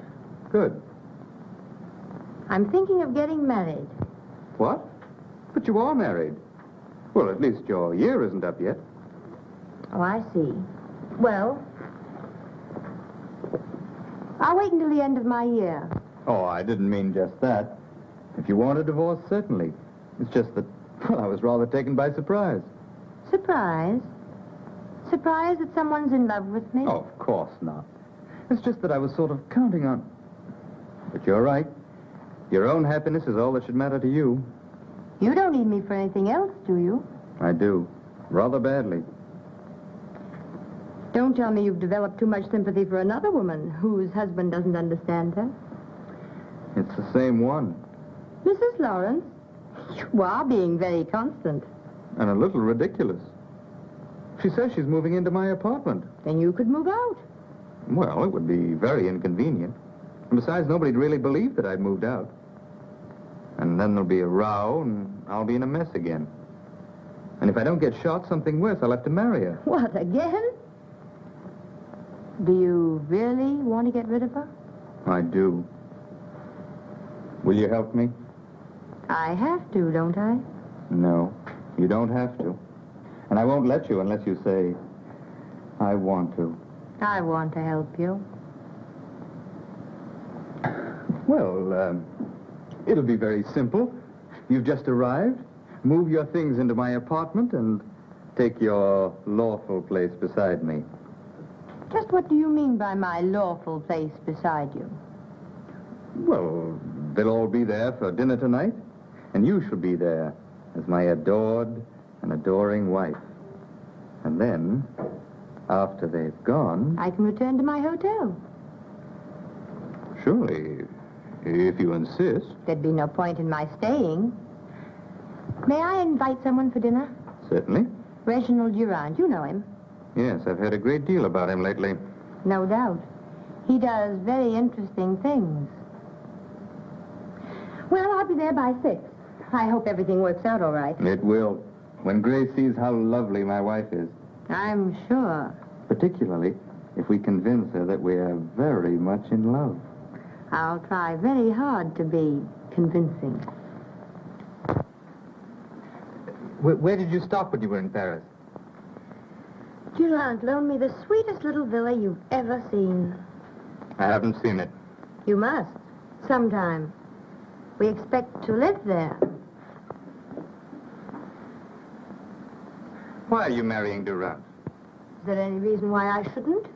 Good. I'm thinking of getting married. What? But you are married. Well, at least your year isn't up yet. Oh, I see. Well, I'll wait until the end of my year. Oh, I didn't mean just that. If you want a divorce, certainly. It's just that, well, I was rather taken by surprise. Surprise? Surprise that someone's in love with me? Oh, of course not. It's just that I was sort of counting on... But you're right. Your own happiness is all that should matter to you. You don't need me for anything else, do you? I do. Rather badly. Don't tell me you've developed too much sympathy for another woman whose husband doesn't understand her. It's the same one. Mrs. Lawrence, you are being very constant. And a little ridiculous. She says she's moving into my apartment. Then you could move out. Well, it would be very inconvenient. And besides, nobody'd really believe that I'd moved out. And then there'll be a row, and I'll be in a mess again. And if I don't get shot, something worse, I'll have to marry her. What, again? Do you really want to get rid of her? I do. Will you help me? I have to, don't I? No, you don't have to. And I won't let you unless you say, I want to. I want to help you. Well, it'll be very simple. You've just arrived. Move your things into my apartment and take your lawful place beside me. Just what do you mean by my lawful place beside you? Well, they'll all be there for dinner tonight, and you shall be there as my adored and adoring wife. And then, after they've gone... I can return to my hotel. Surely, if you insist. There'd be no point in my staying. May I invite someone for dinner? Certainly. Reginald Durand, you know him. Yes, I've heard a great deal about him lately. No doubt. He does very interesting things. Well, I'll be there by 6. I hope everything works out all right. It will. When Grace sees how lovely my wife is. I'm sure. Particularly if we convince her that we are very much in love. I'll try very hard to be convincing. Where did you stop when you were in Paris? Durand loaned me the sweetest little villa you've ever seen. I haven't seen it. You must. Sometime. We expect to live there. Why are you marrying Durand? Is there any reason why I shouldn't?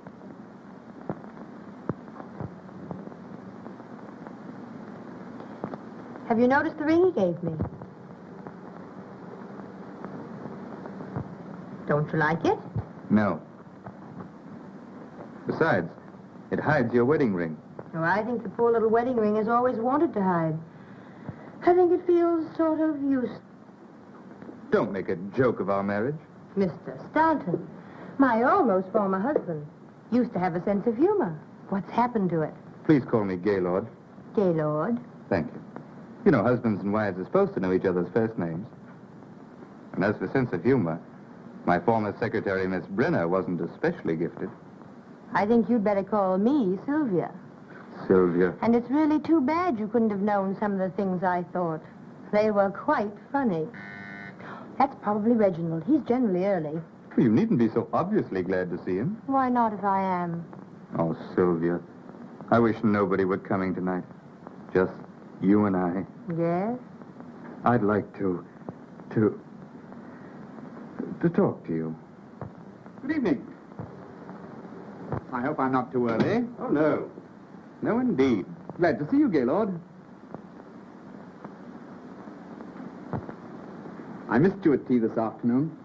Have you noticed the ring he gave me? Don't you like it? No. Besides, it hides your wedding ring. Oh, I think the poor little wedding ring has always wanted to hide. I think it feels sort of useless. Don't make a joke of our marriage. Mr. Stanton, my almost former husband, used to have a sense of humor. What's happened to it? Please call me Gaylord. Gaylord? Thank you. You know, husbands and wives are supposed to know each other's first names. And as for sense of humor, my former secretary, Miss Brenner, wasn't especially gifted. I think you'd better call me Sylvia. Sylvia. And it's really too bad you couldn't have known some of the things I thought. They were quite funny. That's probably Reginald. He's generally early. Well, you needn't be so obviously glad to see him. Why not if I am? Oh, Sylvia. I wish nobody were coming tonight. Just you and I. Yes? I'd like to talk to you. Good evening. I hope I'm not too early. Oh, no. No, indeed. Glad to see you, Gaylord. I missed you at tea this afternoon.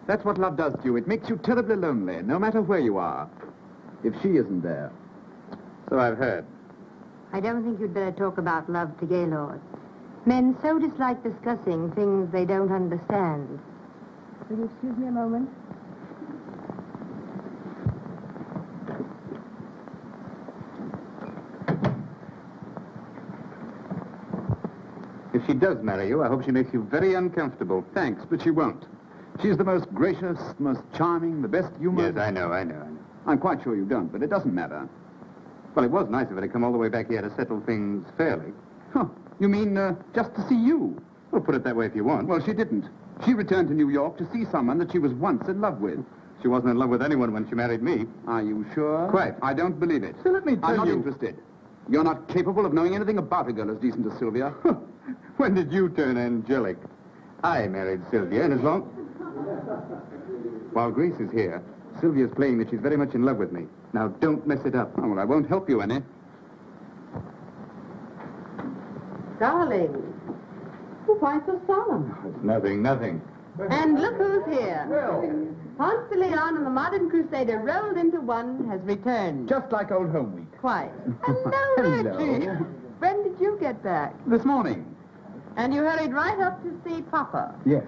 That's what love does to you. It makes you terribly lonely, no matter where you are. If she isn't there. So I've heard. I don't think you'd better talk about love to Gaylord. Men so dislike discussing things they don't understand. Will you excuse me a moment? If she does marry you, I hope she makes you very uncomfortable. Thanks, but she won't. She's the most gracious, most charming, the best humored... Yes, I know. I'm quite sure you don't, but it doesn't matter. Well, it was nice of her to come all the way back here to settle things fairly. Huh. You mean, just to see you? Well, put it that way if you want. Well, she didn't. She returned to New York to see someone that she was once in love with. She wasn't in love with anyone when she married me. Are you sure? Quite. I don't believe it. So let me tell I'm not you... interested. You're not capable of knowing anything about a girl as decent as Sylvia. When did you turn angelic? I married Sylvia, and as long... While Grace is here, Sylvia's playing that she's very much in love with me. Now, don't mess it up. Oh, well, I won't help you any. Darling, why so solemn? It's nothing. And look who's here. Ponce de Leon and the modern crusader rolled into one has returned. Just like old home week. Quite. Hello, Reggie. When did you get back? This morning. And you hurried right up to see Papa. Yes.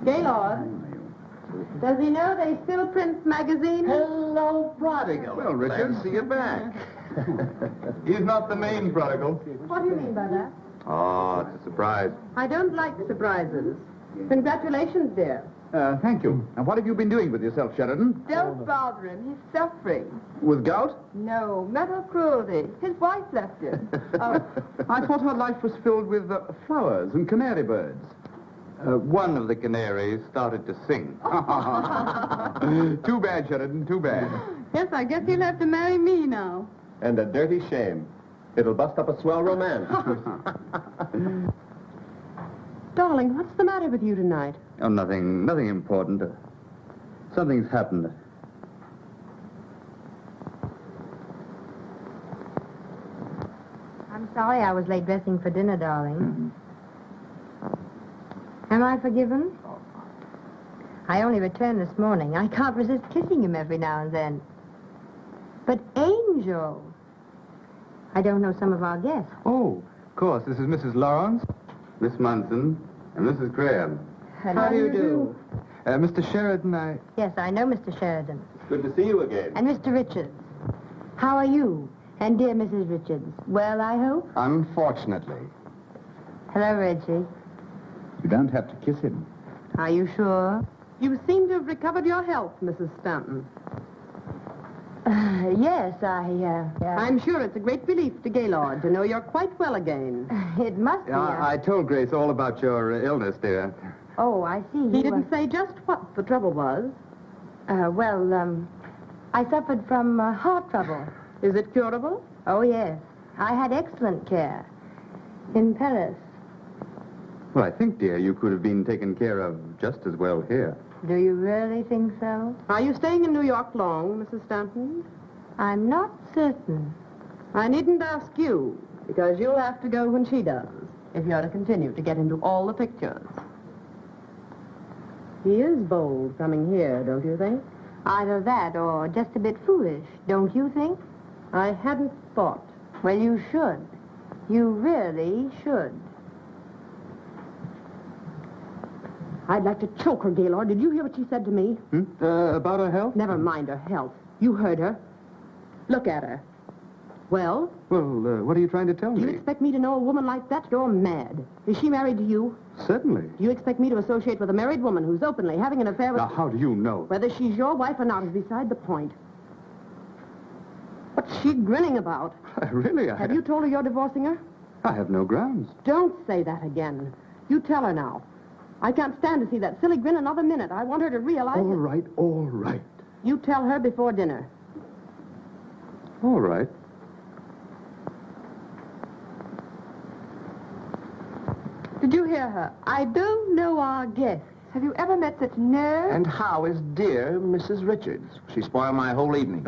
Gaylord, does he know they still print magazines? Hello, prodigal. Well, Richard, Glad to see you back. He's not the main prodigal. What do you mean by that? Oh, it's a surprise. I don't like surprises. Congratulations, dear. Thank you. And what have you been doing with yourself, Sheridan? Don't bother him. He's suffering. With gout? No, mental cruelty. His wife left him. I thought her life was filled with flowers and canary birds. One of the canaries started to sing. Too bad, Sheridan, too bad. Yes, I guess he'll have to marry me now. And a dirty shame. It'll bust up a swell romance. Darling, what's the matter with you tonight? Oh, nothing important. Something's happened. I'm sorry I was late dressing for dinner, darling. Am I forgiven? I only returned this morning. I can't resist kissing him every now and then. But Angel... I don't know some of our guests. Oh, of course. This is Mrs. Lawrence, Miss Munson, and Mrs. Graham. How do you do? Mr. Sheridan, Yes, I know Mr. Sheridan. Good to see you again. And Mr. Richards. How are you? And dear Mrs. Richards. Well, I hope? Unfortunately. Hello, Reggie. You don't have to kiss him. Are you sure? You seem to have recovered your health, Mrs. Stanton. Yes, I'm sure it's a great relief to Gaylord to know you're quite well again. It must be. I told Grace all about your illness, dear. Oh, I see. He didn't say just what the trouble was. I suffered from heart trouble. Is it curable? Oh, yes. I had excellent care. In Paris. Well, I think, dear, you could have been taken care of just as well here. Do you really think so? Are you staying in New York long, Mrs. Stanton? I'm not certain. I needn't ask you, because you'll have to go when she does, if you're to continue to get into all the pictures. He is bold coming here, don't you think? Either that or just a bit foolish, don't you think? I hadn't thought. Well, you should. You really should. I'd like to choke her, Gaylord. Did you hear what she said to me? About her health? Never mind her health. You heard her. Look at her. Well? Well, what are you trying to tell Do you me? expect me to know a woman like that? You're mad. Is she married to you? Certainly. Do you expect me to associate with a married woman who's openly having an affair with... Now, how do you know? Whether she's your wife or not is beside the point. What's she grinning about? Really, Have you told her you're divorcing her? I have no grounds. Don't say that again. You tell her now. I can't stand to see that silly grin another minute. I want her to realize... All right. You tell her before dinner. All right. Did you hear her? I don't know our guests. Have you ever met such nerve? And how is dear Mrs. Richards? She spoiled my whole evening.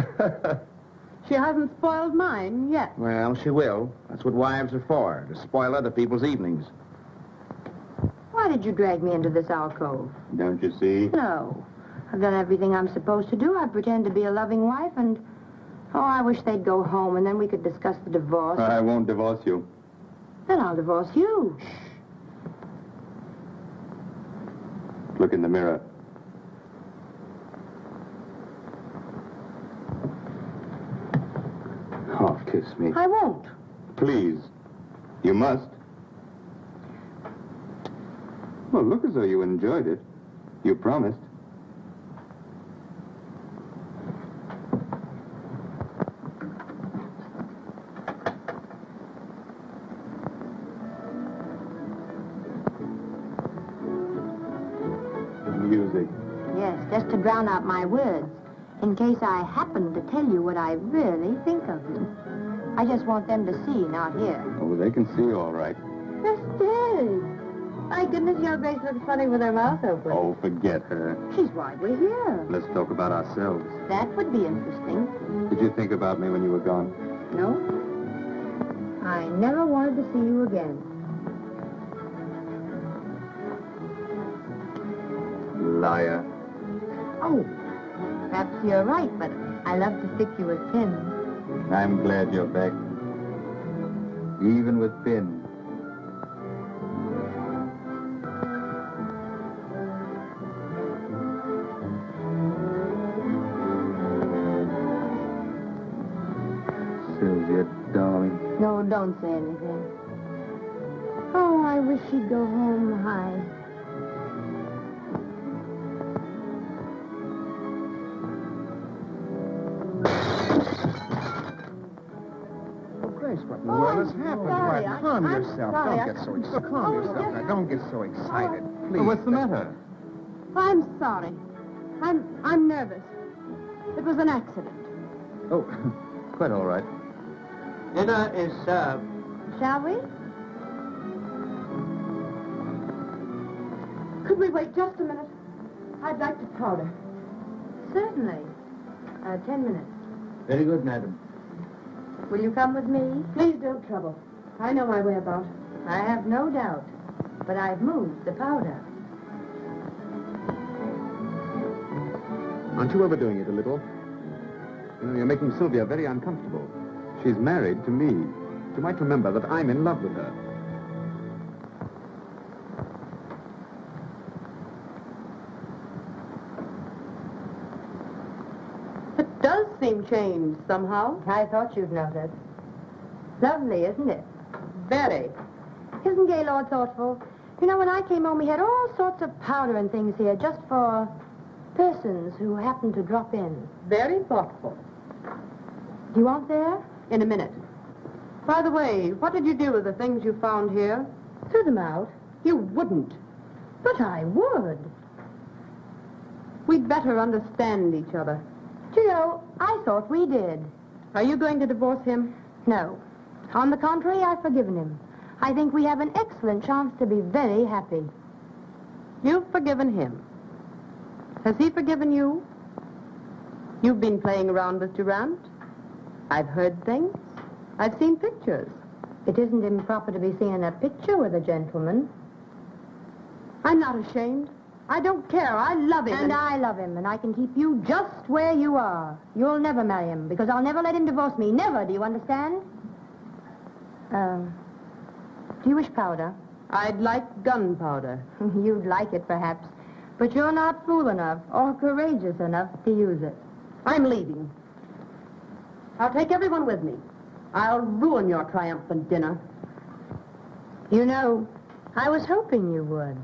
She hasn't spoiled mine yet. Well, she will. That's what wives are for, to spoil other people's evenings. Why did you drag me into this alcove? Don't you see? No. I've done everything I'm supposed to do. I pretend to be a loving wife and... Oh, I wish they'd go home and then we could discuss the divorce. I won't divorce you. Then I'll divorce you. Look in the mirror. Oh, kiss me. I won't. Please. You must. Well, look as though you enjoyed it. You promised. Music. Yes, just to drown out my words. In case I happen to tell you what I really think of you. I just want them to see, not hear. Oh, they can see all right. Mistake. My goodness, your Grace looks funny with her mouth open. Oh, forget her. She's why we're here. Let's talk about ourselves. That would be interesting. Did you think about me when you were gone? No? I never wanted to see you again. Liar. Oh, perhaps you're right, but I love to stick you with pins. I'm glad you're back. Even with pins. Sylvia, darling. No, don't say anything. Oh, I wish she'd go home high. Well, what's happened? sorry. Calm I'm yourself. sorry. Don't get so excited. Calm yourself now. Don't get so excited. Please. Well, what's the matter? I'm sorry. I'm nervous. It was an accident. Oh, quite all right. Dinner is served. Shall we? Could we wait just a minute? I'd like to powder. Certainly. 10 minutes. Very good, madam. Will you come with me? Please don't trouble. I know my way about. I have no doubt. But I've moved the powder. Aren't you overdoing it a little? You know, you're making Sylvia very uncomfortable. She's married to me. You might remember that I'm in love with her. It does seem changed somehow. I thought you'd notice. Lovely, isn't it? Very. Isn't Gaylord thoughtful? You know, when I came home, we had all sorts of powder and things here just for persons who happened to drop in. Very thoughtful. Do you want there? In a minute. By the way, what did you do with the things you found here? Threw them out. You wouldn't. But I would. We'd better understand each other. Do you know, I thought we did. Are you going to divorce him? No. On the contrary, I've forgiven him. I think we have an excellent chance to be very happy. You've forgiven him. Has he forgiven you? You've been playing around with Durant. I've heard things. I've seen pictures. It isn't improper to be seen in a picture with a gentleman. I'm not ashamed. I don't care. I love him. And I love him, and I can keep you just where you are. You'll never marry him, because I'll never let him divorce me. Never, do you understand? Do you wish powder? I'd like gunpowder. You'd like it, perhaps. But you're not fool enough or courageous enough to use it. I'm leaving. I'll take everyone with me. I'll ruin your triumphant dinner. You know, I was hoping you would.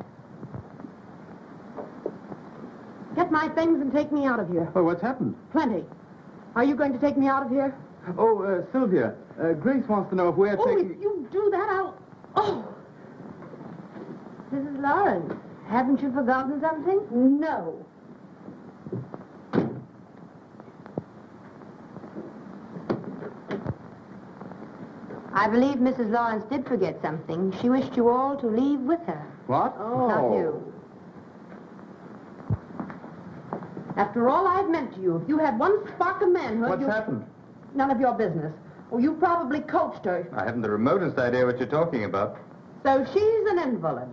Get my things and take me out of here. Oh, what's happened? Plenty. Are you going to take me out of here? Oh, Sylvia, Grace wants to know if we're taking... If you do that, I'll... Oh! Mrs. Lawrence, haven't you forgotten something? No. I believe Mrs. Lawrence did forget something. She wished you all to leave with her. What? Not you. After all I've meant to you, if you had one spark of manhood, What's happened? None of your business. Oh, you probably coached her. I haven't the remotest idea what you're talking about. So she's an invalid.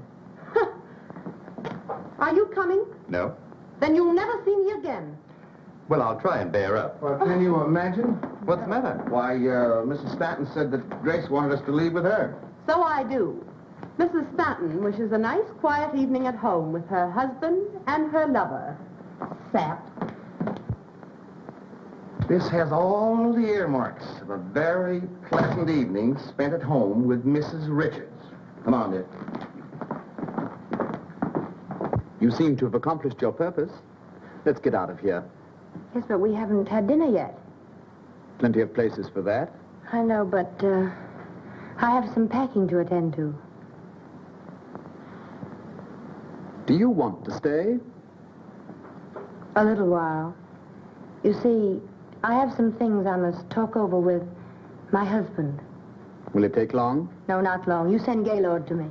Are you coming? No? Then you'll never see me again. Well, I'll try and bear up. Well, can you imagine? What's the matter? Why, Mrs. Stanton said that Grace wanted us to leave with her. So I do. Mrs. Stanton wishes a nice, quiet evening at home with her husband and her lover. Sap. This has all the earmarks of a very pleasant evening spent at home with Mrs. Richards. Come on, dear. You seem to have accomplished your purpose. Let's get out of here. Yes, but we haven't had dinner yet. Plenty of places for that. I know, but I have some packing to attend to. Do you want to stay? A little while. You see, I have some things I must talk over with my husband. Will it take long? No, not long. You send Gaylord to me.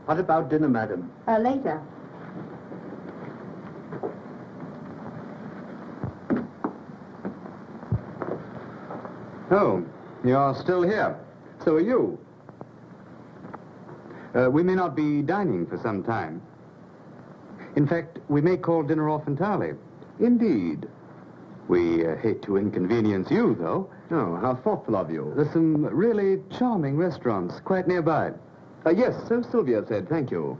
What about dinner, madam? Later. Oh, you're still here. So are you. We may not be dining for some time. In fact, we may call dinner off entirely. Indeed. We hate to inconvenience you, though. Oh, how thoughtful of you. There's some really charming restaurants quite nearby. Yes, so Sylvia said, thank you.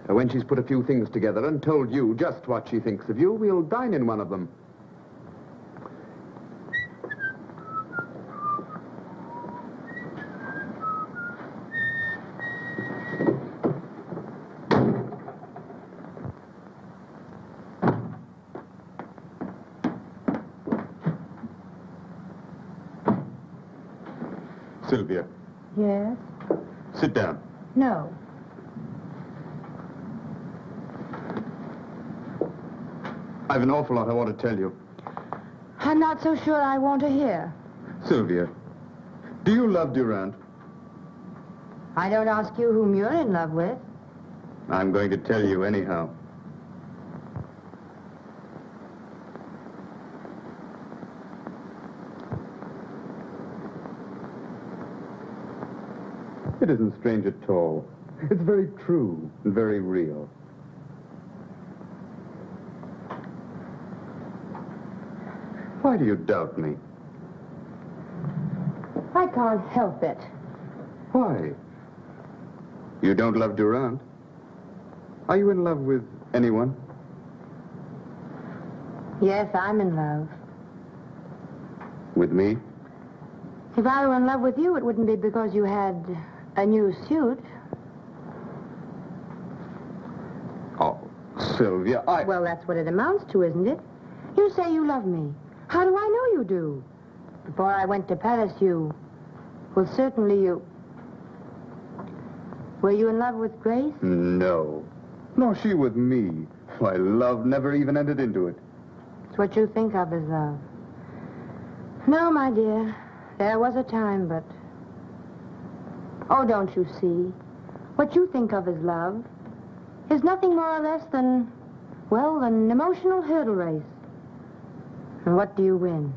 When she's put a few things together and told you just what she thinks of you, we'll dine in one of them. Sylvia, Yes? sit down. No. I've an awful lot I want to tell you. I'm not so sure I want to hear. Sylvia, do you love Durant? I don't ask you whom you're in love with. I'm going to tell you anyhow. It isn't strange at all. It's very true and very real. Why do you doubt me? I can't help it. Why? You don't love Durant? Are you in love with anyone? Yes, I'm in love. With me? If I were in love with you, it wouldn't be because you had a new suit. Oh, Sylvia, Well, that's what it amounts to, isn't it? You say you love me. How do I know you do? Before I went to Paris, you... Well, certainly you... Were you in love with Grace? No. Nor she with me. Why, love never even entered into it. It's what you think of as love. No, my dear. There was a time, but... Oh, don't you see? What you think of as love is nothing more or less than, well, an emotional hurdle race. And what do you win?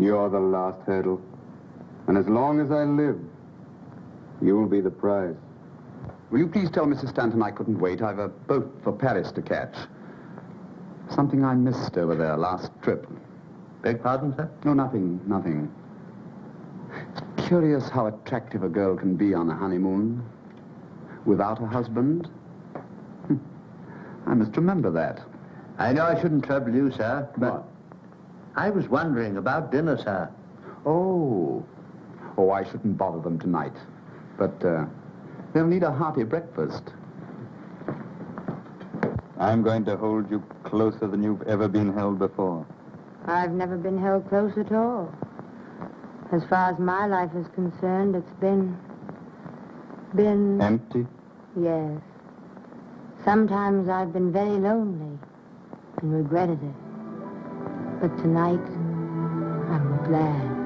You're the last hurdle. And as long as I live, you'll be the prize. Will you please tell Mrs. Stanton I couldn't wait? I've a boat for Paris to catch. Something I missed over there last trip. Beg pardon, sir? No, nothing. It's curious how attractive a girl can be on a honeymoon without a husband. I must remember that. I know I shouldn't trouble you, sir, but What? I was wondering about dinner, sir. Oh, I shouldn't bother them tonight. But they'll need a hearty breakfast. I'm going to hold you closer than you've ever been held before. I've never been held close at all. As far as my life is concerned, it's been... Empty? Yes. Sometimes I've been very lonely and regretted it. But tonight, I'm glad.